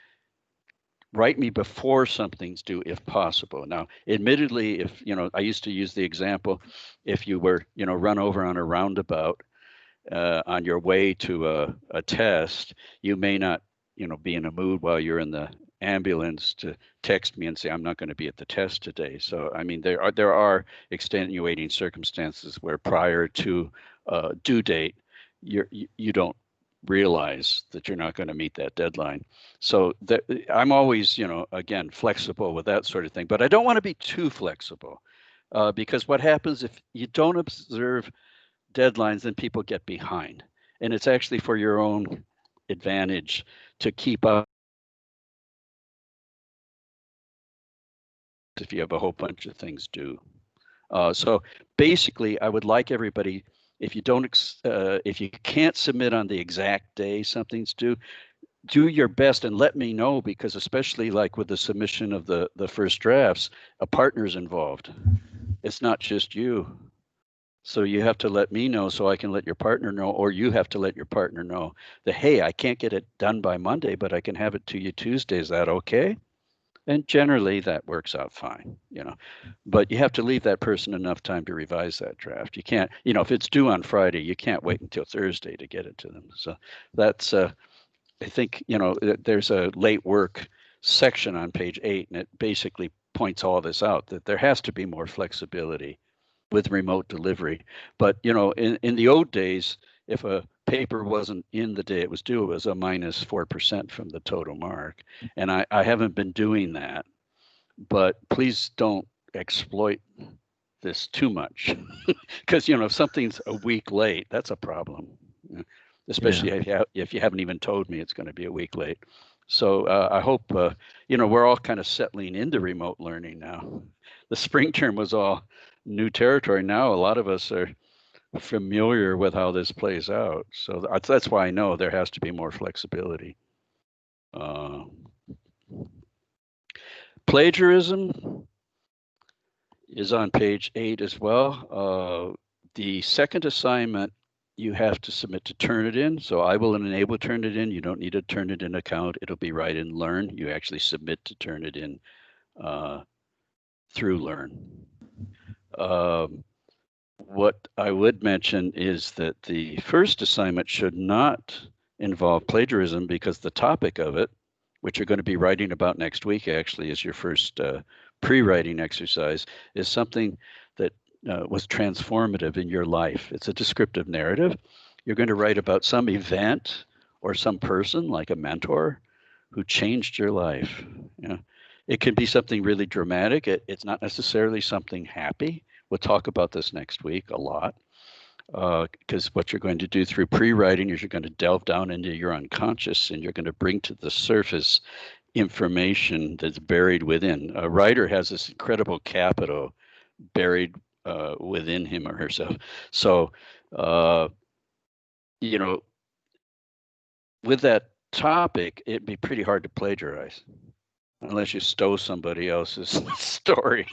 write me before something's due if possible. Now, admittedly, if, I used to use the example, if you were, run over on a roundabout, on your way to a test, you may not, be in a mood while you're in the ambulance to text me and say, I'm not going to be at the test today. So, I mean, there are extenuating circumstances where prior to due date, you don't realize that you're not going to meet that deadline. So I'm always, again, flexible with that sort of thing, but I don't want to be too flexible because what happens if you don't observe deadlines, then people get behind. And it's actually for your own advantage to keep up if you have a whole bunch of things due. So basically, I would like everybody, if you can't submit on the exact day something's due, do your best and let me know, because especially like with the submission of the first drafts, a partner's involved. It's not just you. So you have to let me know so I can let your partner know, or you have to let your partner know that, hey, I can't get it done by Monday, but I can have it to you Tuesday. Is that okay? And generally that works out fine, but you have to leave that person enough time to revise that draft. You can't, if it's due on Friday, you can't wait until Thursday to get it to them. So that's, I think, there's a late work section on page 8, and it basically points all this out, that there has to be more flexibility with remote delivery. But, in the old days, if a paper wasn't in the day it was due, it was a minus 4% from the total mark. And I haven't been doing that, but please don't exploit this too much because, if something's a week late, that's a problem, especially if you haven't even told me it's going to be a week late. So I hope, we're all kind of settling into remote learning now. The spring term was all new territory. Now a lot of us are familiar with how this plays out. So that's why I know there has to be more flexibility. Plagiarism is on page 8 as well. The second assignment, you have to submit to Turnitin. So I will enable Turnitin. You don't need a Turnitin account. It'll be Write and Learn. You actually submit to Turnitin through Learn. What I would mention is that the first assignment should not involve plagiarism, because the topic of it, which you're going to be writing about next week, actually, is your first pre-writing exercise, is something that was transformative in your life. It's a descriptive narrative. You're going to write about some event or some person, like a mentor, who changed your life. It can be something really dramatic. It's not necessarily something happy. We'll talk about this next week a lot, because what you're going to do through pre-writing is you're going to delve down into your unconscious, and you're going to bring to the surface information that's buried within. A writer has this incredible capital buried within him or herself. So, with that topic, it'd be pretty hard to plagiarize unless you stole somebody else's story.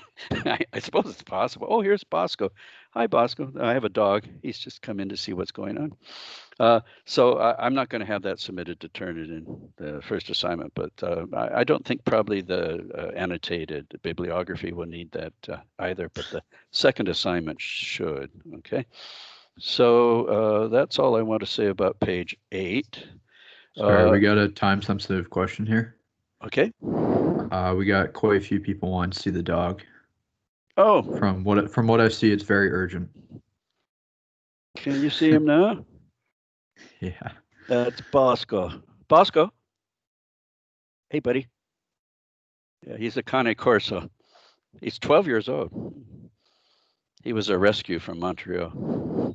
I suppose it's possible. Oh, here's Bosco. Hi, Bosco. I have a dog. He's just come in to see what's going on. So I'm not going to have that submitted to Turnitin, the first assignment, but I don't think probably the annotated bibliography will need that either, but the second assignment should. Okay. So that's all I want to say about page 8. Sorry, we got a time-sensitive question here. Okay. We got quite a few people wanting to see the dog. Oh, From what I see, it's very urgent. can you see him now? Yeah. That's Bosco. Bosco. Hey, buddy. Yeah, he's a Cane Corso. He's 12 years old. He was a rescue from Montreal.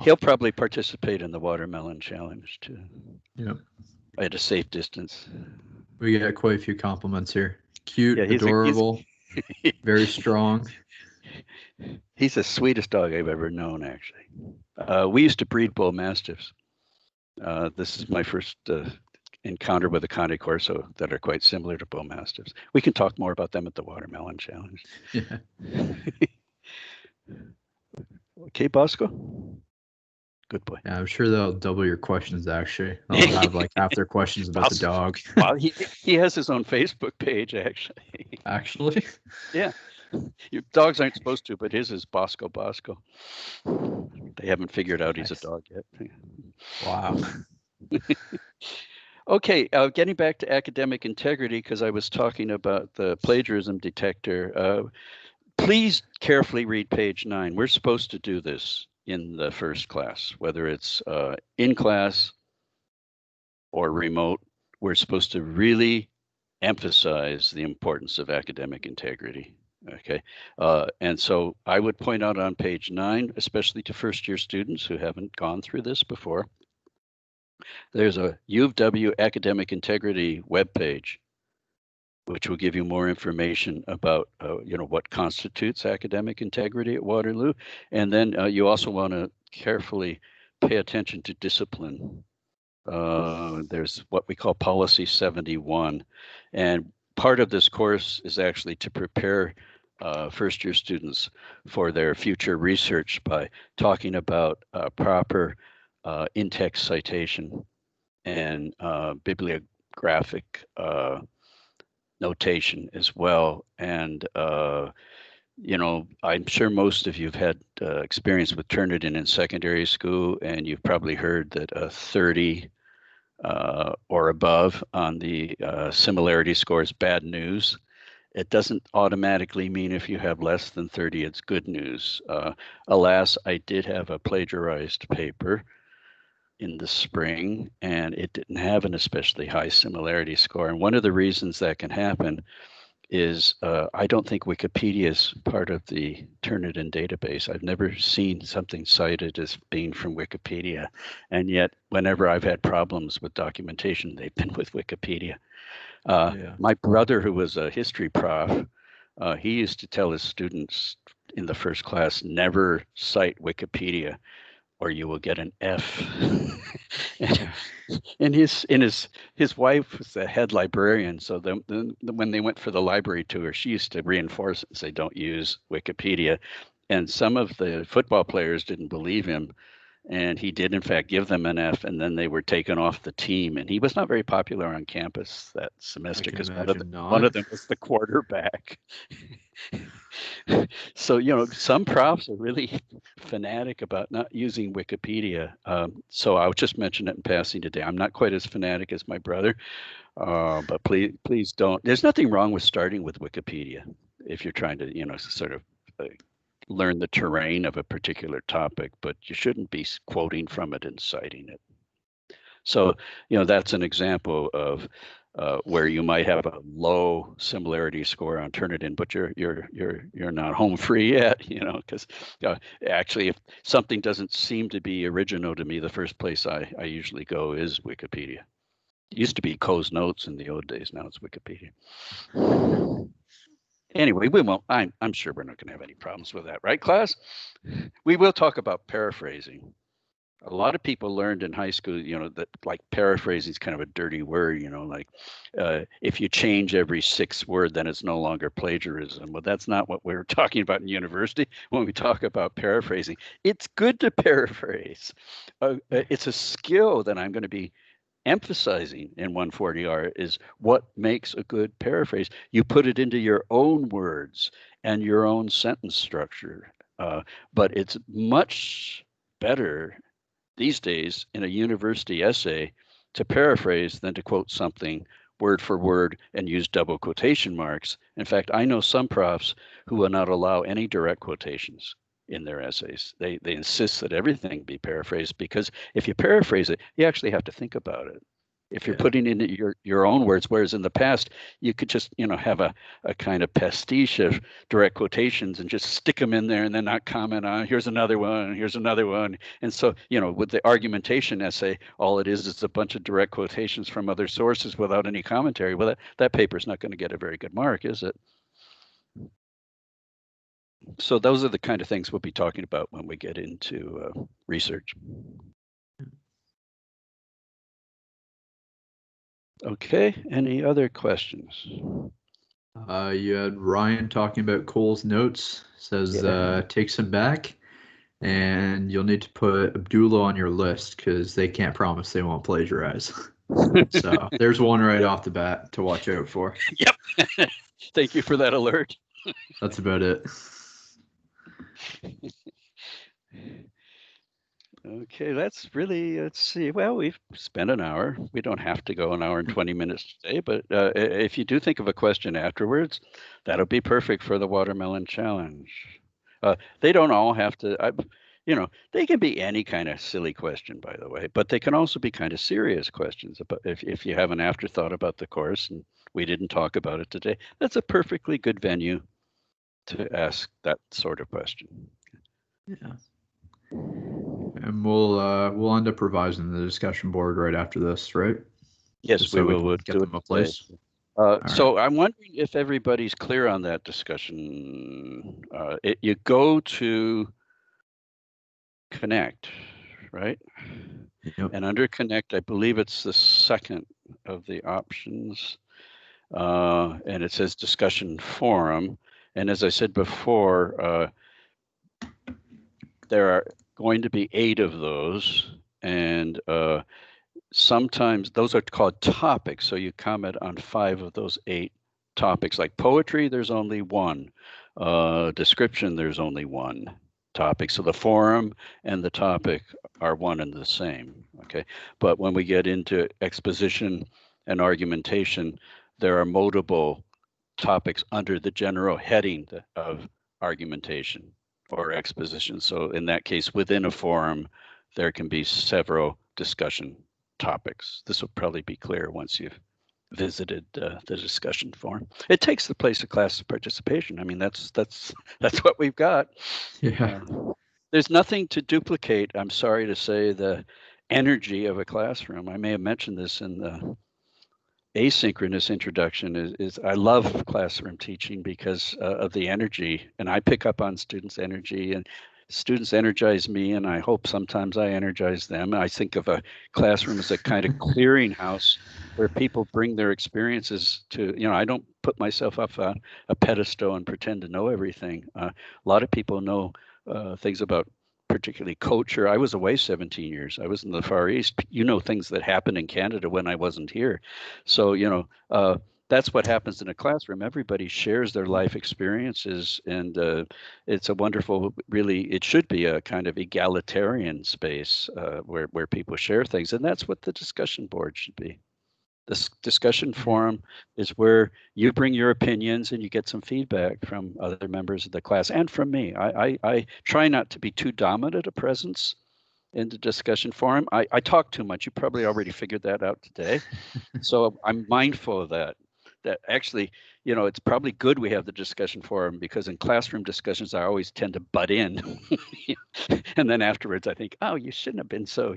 He'll probably participate in the watermelon challenge too. Yep. At a safe distance. We got quite a few compliments here. Cute, Yeah, adorable, very strong. He's the sweetest dog I've ever known, actually. We used to breed bull mastiffs. This is my first encounter with a Cane Corso that are quite similar to bull mastiffs. We can talk more about them at the watermelon challenge. Yeah. Okay, Bosco? Good boy. Yeah, I'm sure they'll double your questions, actually. They'll have like half their questions about the dog. Well, he has his own Facebook page, actually. Actually? Yeah. Your dogs aren't supposed to, but his is Bosco Bosco. They haven't figured out he's a dog yet. Wow. Okay, getting back to academic integrity, because I was talking about the plagiarism detector. Please carefully read page 9. We're supposed to do this in the first class, whether it's in class or remote. We're supposed to really emphasize the importance of academic integrity. Okay, and so I would point out on page 9, especially to first-year students who haven't gone through this before, there's a U of W academic integrity webpage, which will give you more information about what constitutes academic integrity at Waterloo. And then you also want to carefully pay attention to discipline. There's what we call Policy 71. And part of this course is actually to prepare first-year students for their future research by talking about proper in-text citation and bibliographic notation as well. And I'm sure most of you have had experience with Turnitin in secondary school, and you've probably heard that a 30 or above on the similarity score is bad news. It doesn't automatically mean if you have less than 30, it's good news. Alas, I did have a plagiarized paper in the spring, and it didn't have an especially high similarity score. And one of the reasons that can happen is I don't think Wikipedia is part of the Turnitin database. I've never seen something cited as being from Wikipedia. And yet, whenever I've had problems with documentation, they've been with Wikipedia. My brother, who was a history prof, he used to tell his students in the first class, never cite Wikipedia or you will get an F. And his wife was the head librarian, so when they went for the library tour, she used to reinforce it and say, don't use Wikipedia. And some of the football players didn't believe him, and he did in fact give them an F, and then they were taken off the team. And he was not very popular on campus that semester because one of them was the quarterback. So, some profs are really fanatic about not using Wikipedia. So I'll just mention it in passing today. I'm not quite as fanatic as my brother, but please don't. There's nothing wrong with starting with Wikipedia if you're trying to, sort of learn the terrain of a particular topic, but you shouldn't be quoting from it and citing it. So, that's an example of where you might have a low similarity score on Turnitin, but you're not home free yet, because actually, if something doesn't seem to be original to me, the first place I usually go is Wikipedia. It used to be Coe's Notes in the old days. Now it's Wikipedia. Anyway, we won't. I'm sure we're not going to have any problems with that, right, class? We will talk about paraphrasing. a lot of people learned in high school, that like paraphrasing is kind of a dirty word, like if you change every sixth word, then it's no longer plagiarism. Well, that's not what we're talking about in university when we talk about paraphrasing. It's good to paraphrase. It's a skill that I'm going to be emphasizing in 140R is what makes a good paraphrase. You put it into your own words and your own sentence structure. But it's much better these days in a university essay to paraphrase than to quote something word for word and use double quotation marks. In fact, I know some profs who will not allow any direct quotations in their essays. They insist that everything be paraphrased because if you paraphrase it, you actually have to think about it. If you're putting in your own words, whereas in the past you could just have a kind of pastiche of direct quotations and just stick them in there and then not comment on here's another one, here's another one. And so with the argumentation essay, all it is a bunch of direct quotations from other sources without any commentary. Well, that paper's not going to get a very good mark, is it? So those are the kind of things we'll be talking about when we get into research. Okay, any other questions? You had Ryan talking about Cole's notes, says takes him back, and you'll need to put Abdullah on your list because they can't promise they won't plagiarize. So there's one right off the bat to watch out for. Yep. Thank you for that alert. That's about it. Okay, let's see. Well, we've spent an hour. We don't have to go an hour and 20 minutes today, but if you do think of a question afterwards, that'll be perfect for the watermelon challenge. They don't all have to, they can be any kind of silly question, by the way, but they can also be kind of serious questions. But if you have an afterthought about the course and we didn't talk about it today, that's a perfectly good venue to ask that sort of question. Yeah. And we'll end up revising the discussion board right after this, right? Yes, Just we so will. We'll get do them it a place. So I'm wondering if everybody's clear on that discussion. You go to Connect, right? Yep. And under Connect, I believe it's the second of the options. And it says discussion forum. And as I said before, there are going to be 8 of those. And sometimes those are called topics. So you comment on 5 of those 8 topics. Like poetry, there's only 1. Description, there's only 1 topic. So the forum and the topic are one and the same. Okay. But when we get into exposition and argumentation, there are multiple topics under the general heading of argumentation or exposition. So in that case, within a forum, there can be several discussion topics. This will probably be clear once you've visited the discussion forum. It takes the place of class participation. I mean, that's what we've got. Yeah. There's nothing to duplicate, I'm sorry to say, the energy of a classroom. I may have mentioned this in the asynchronous introduction is I love classroom teaching because of the energy, and I pick up on students' energy, and students energize me, and I hope sometimes I energize them. I think of a classroom as a kind of clearinghouse where people bring their experiences to, I don't put myself up on a pedestal and pretend to know everything. A lot of people know things about particularly culture. I was away 17 years. I was in the Far East. Things that happened in Canada when I wasn't here. So, that's what happens in a classroom. Everybody shares their life experiences, and it's a wonderful, really, it should be a kind of egalitarian space where people share things. And that's what the discussion board should be. This discussion forum is where you bring your opinions and you get some feedback from other members of the class and from me. I try not to be too dominant a presence in the discussion forum. I talk too much. You probably already figured that out today. So I'm mindful of that. That actually, it's probably good we have the discussion forum because in classroom discussions, I always tend to butt in. And then afterwards, I think, oh, you shouldn't have been so,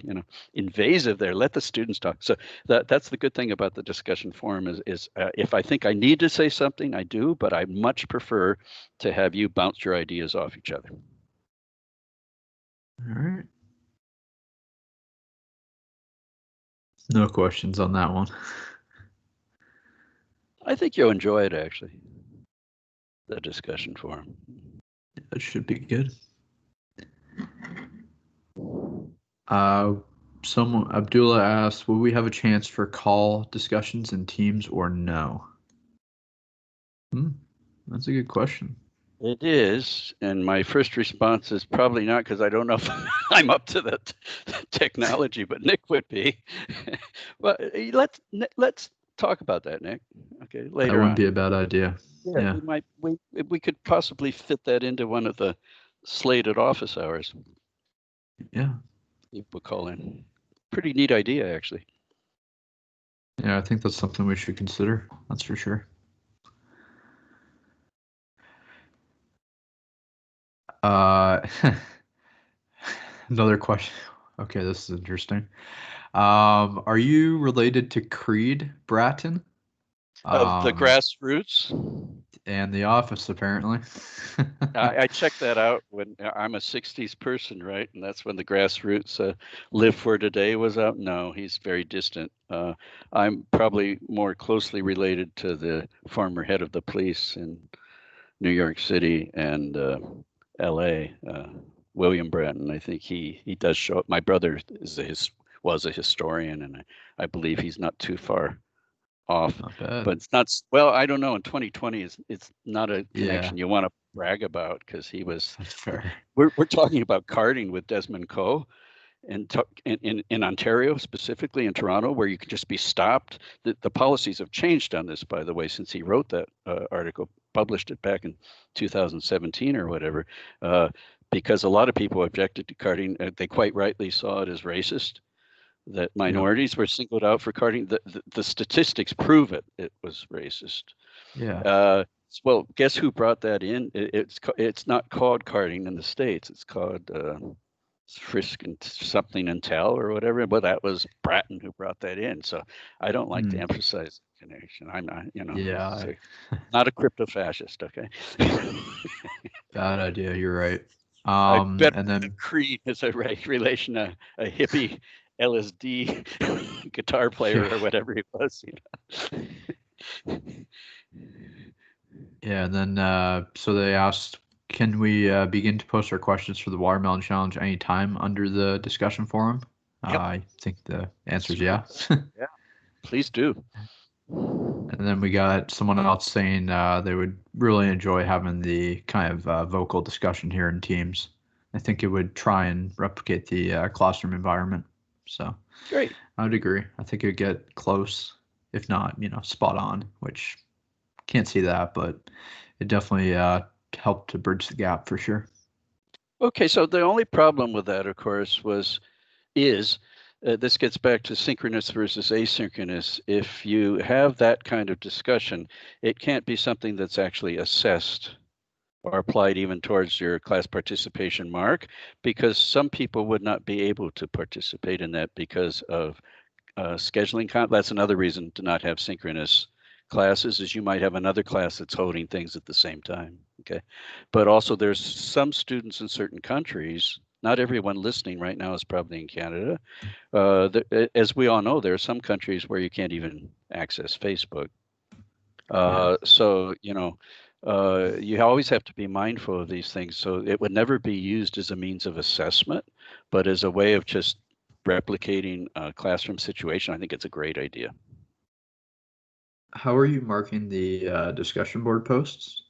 invasive there. Let the students talk. So that's the good thing about the discussion forum is if I think I need to say something, I do, but I much prefer to have you bounce your ideas off each other. All right. No questions on that one. I think you'll enjoy it, actually, the discussion forum. That should be good. Someone Abdullah asked, will we have a chance for call discussions in Teams or no? That's a good question. It is, and my first response is probably not, because I don't know if I'm up to that technology, but Nick would be. But let's talk about that, Nick. Okay, That later wouldn't on. be a bad idea. Yeah. We could possibly fit that into one of the slated office hours. Yeah. People call in. Pretty neat idea, actually. Yeah, I think that's something we should consider. That's for sure. Another question. Okay, this is interesting. Are you related to Creed Bratton? Of the grassroots. And The Office, apparently. I checked that out when I'm a 60s person, right? And that's when the grassroots Live for Today was out. No, he's very distant. I'm probably more closely related to the former head of the police in New York City and LA, William Bratton. I think he does show up. My brother was a historian, and I believe he's not too far off. Not bad. But it's not, well, I don't know. In 2020, it's not a connection Yeah. you want to brag about, because he was. That's fair. We're talking about carding with Desmond Coe in Ontario, specifically in Toronto, where you can just be stopped. The policies have changed on this, by the way, since he wrote that article, published it back in 2017 or whatever, because a lot of people objected to carding. They quite rightly saw it as racist, that minorities were singled out for carding. The statistics prove it was racist. Yeah. Well, guess who brought that in? It's not called carding in the States. It's called frisk and something and tell or whatever. But that was Bratton who brought that in. So I don't like to emphasize the connection. I'm not, Yeah. not a crypto-fascist. Okay. Bad idea. You're right. I bet And then Creed is a relation, a hippie LSD guitar player or whatever he was. Yeah, and then so they asked, can we begin to post our questions for the Watermelon Challenge anytime under the discussion forum? Yep. I think the answer is yeah. Yeah, please do. And then we got someone else saying they would really enjoy having the kind of vocal discussion here in Teams. I think it would try and replicate the classroom environment. So Great. I would agree. I think it would get close, if not, spot on, which can't see that, but it definitely helped to bridge the gap for sure. Okay, so the only problem with that, of course, is this gets back to synchronous versus asynchronous. If you have that kind of discussion, it can't be something that's actually assessed or applied even towards your class participation mark, because some people would not be able to participate in that because of scheduling. That's another reason to not have synchronous classes, is you might have another class that's holding things at the same time. Okay, but also there's some students in certain countries. Not everyone listening right now is probably in Canada. As we all know, there are some countries where you can't even access Facebook. So you always have to be mindful of these things. So it would never be used as a means of assessment, but as a way of just replicating a classroom situation. I think it's a great idea. How are you marking the discussion board posts?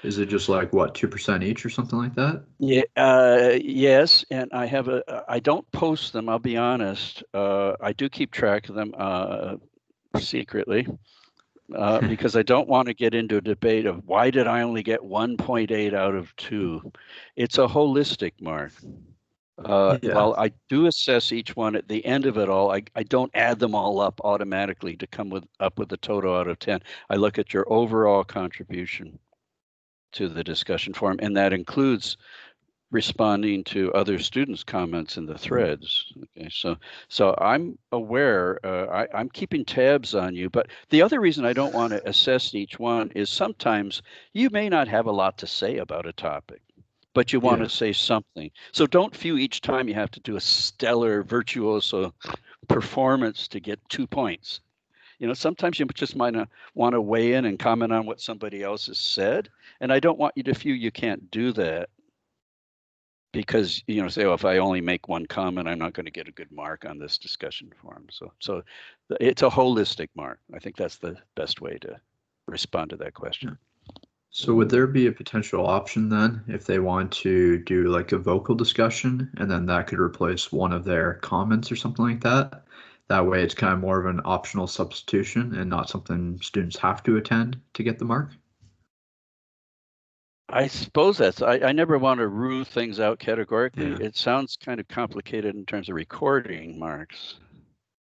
Is it just like what, 2% each or something like that? Yeah. Yes, and I don't post them. I'll be honest. I do keep track of them secretly. Because I don't want to get into a debate of why did I only get 1.8 out of 2. It's a holistic mark. While I do assess each one at the end of it all, I don't add them all up automatically to come up with a total out of 10. I look at your overall contribution to the discussion forum, and that includes responding to other students' comments in the threads. Okay, so I'm aware. I'm keeping tabs on you. But the other reason I don't want to assess each one is sometimes you may not have a lot to say about a topic, but you want Yeah. to say something. So don't feel each time you have to do a stellar virtuoso performance to get 2 points. Sometimes you just might want to weigh in and comment on what somebody else has said. And I don't want you to feel you can't do that because, say, oh, if I only make one comment, I'm not going to get a good mark on this discussion forum. So it's a holistic mark. I think that's the best way to respond to that question. So would there be a potential option then if they want to do like a vocal discussion and then that could replace one of their comments or something like that? That way it's kind of more of an optional substitution and not something students have to attend to get the mark? I suppose I never want to rule things out categorically. Yeah. It sounds kind of complicated in terms of recording marks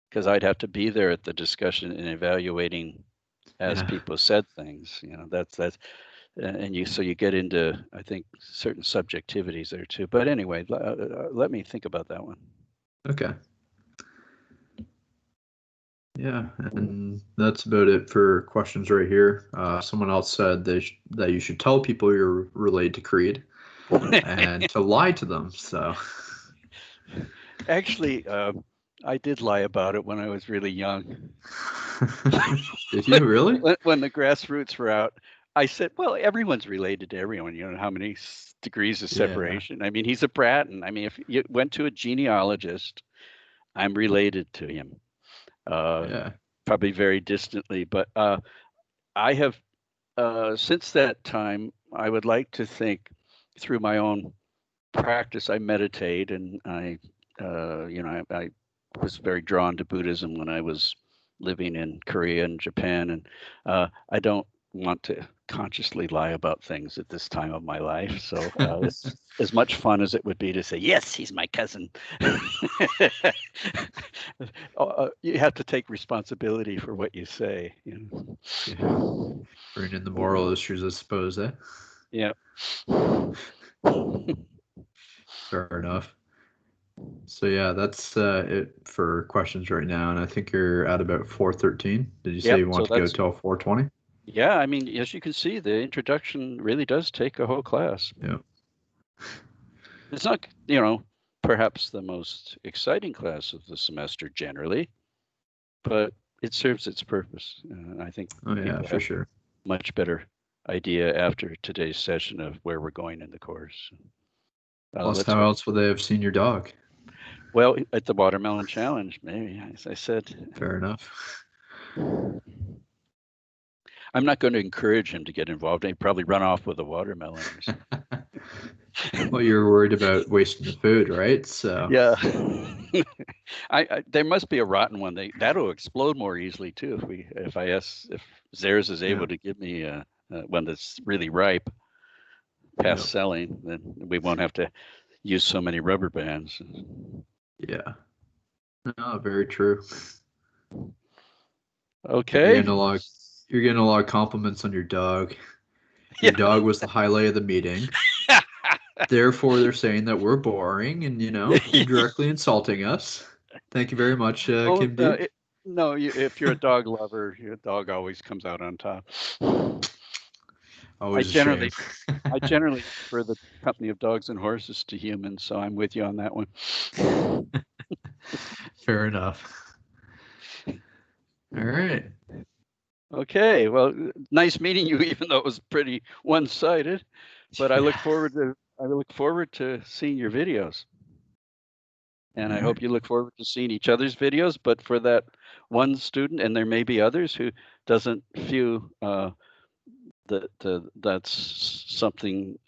because I'd have to be there at the discussion and evaluating as Yeah. people said things. That's and you get into, I think, certain subjectivities there too. But anyway, let me think about that one. Okay. Yeah, and that's about it for questions right here. Someone else said that you should tell people you're related to Creed and to lie to them. So Actually, I did lie about it when I was really young. did you really? When the grassroots were out, I said, well, everyone's related to everyone. How many degrees of Yeah. separation? I mean, he's a Bratton. I mean, if you went to a genealogist, I'm related to him. Yeah. Probably very distantly, but I have since that time, I would like to think through my own practice. I meditate, and I was very drawn to Buddhism when I was living in Korea and Japan, and I don't want to consciously lie about things at this time of my life. So as much fun as it would be to say, yes, he's my cousin, you have to take responsibility for what you say. Yeah. Bring in the moral issues, I suppose, eh? Yeah. Fair enough. So yeah, that's it for questions right now, and I think you're at about 4:13. Did you say Yep, you want so to go that's till 4:20? Yeah, I mean, as you can see, the introduction really does take a whole class. Yeah. It's not, perhaps the most exciting class of the semester generally, but it serves its purpose. I think Oh yeah, people for have sure. much better idea after today's session of where we're going in the course. Plus, Let's how hope. else would they have seen your dog? Well, at the Watermelon Challenge, maybe, as I said. Fair enough. I'm not going to encourage him to get involved. He'd probably run off with a watermelon or something. Well, you're worried about wasting the food, right? So Yeah. There must be a rotten one. That'll explode more easily too if Zares is able to give me one that's really ripe past selling, then we won't have to use so many rubber bands. Yeah. No, very true. Okay. You're getting a lot of compliments on your dog. Your dog was the highlight of the meeting. Therefore, they're saying that we're boring and, indirectly insulting us. Thank you very much, Kim D. No, if you're a dog lover, your dog always comes out on top. Always I a generally shame. prefer the company of dogs and horses to humans, so I'm with you on that one. Fair enough. All right. Okay, well, nice meeting you, even though it was pretty one-sided. But I look forward to seeing your videos, and I hope you look forward to seeing each other's videos. But for that one student, and there may be others who doesn't feel that's something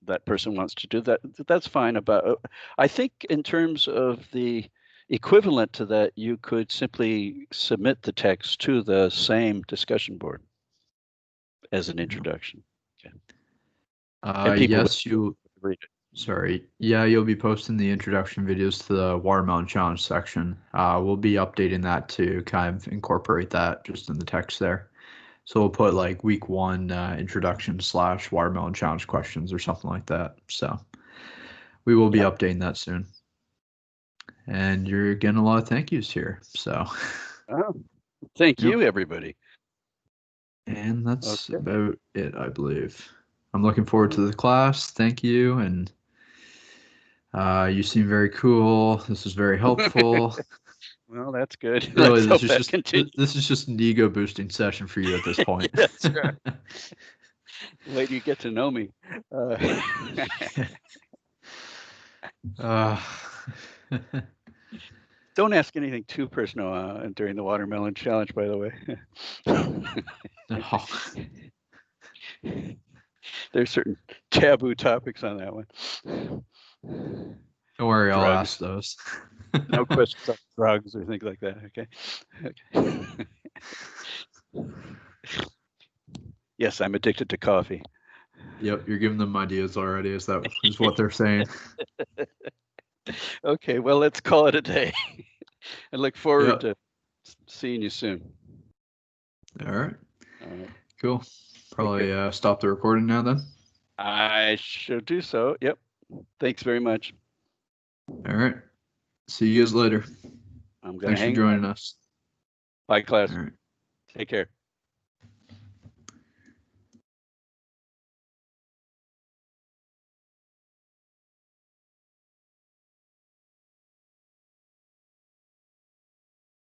that person wants to do, that's fine. I think in terms of the equivalent to that, you could simply submit the text to the same discussion board as an introduction. Okay. And people Yes, will read it. sorry. Yeah, you'll be posting the introduction videos to the Watermelon Challenge section. We'll be updating that to kind of incorporate that just in the text there. So we'll put like week 1 introduction / Watermelon Challenge questions or something like that. So we will be updating that soon. And you're getting a lot of thank yous here. So Thank you, everybody. And that's about it, I believe. I'm looking forward to the class. Thank you. And you seem very cool. This is very helpful. Well, that's good. Really, Let's hope that continues. this is just an ego boosting session for you at this point. That's right. Wait, you get to know me. Don't ask anything too personal during the watermelon challenge, by the way. Oh, There's certain taboo topics on that one. don't worry, I'll Drugs. ask those. No questions on drugs or things like that. Okay. Yes, I'm addicted to coffee. Yep, you're giving them ideas already. Is what they're saying? Okay, well, let's call it a day. I look forward Yep. to seeing you soon. All right. All right. Cool. Probably stop the recording now then. I shall do so. Yep. Thanks very much. All right. See you guys later. I'm going to Thanks for hang joining up. us. Bye, class. All right. Take care.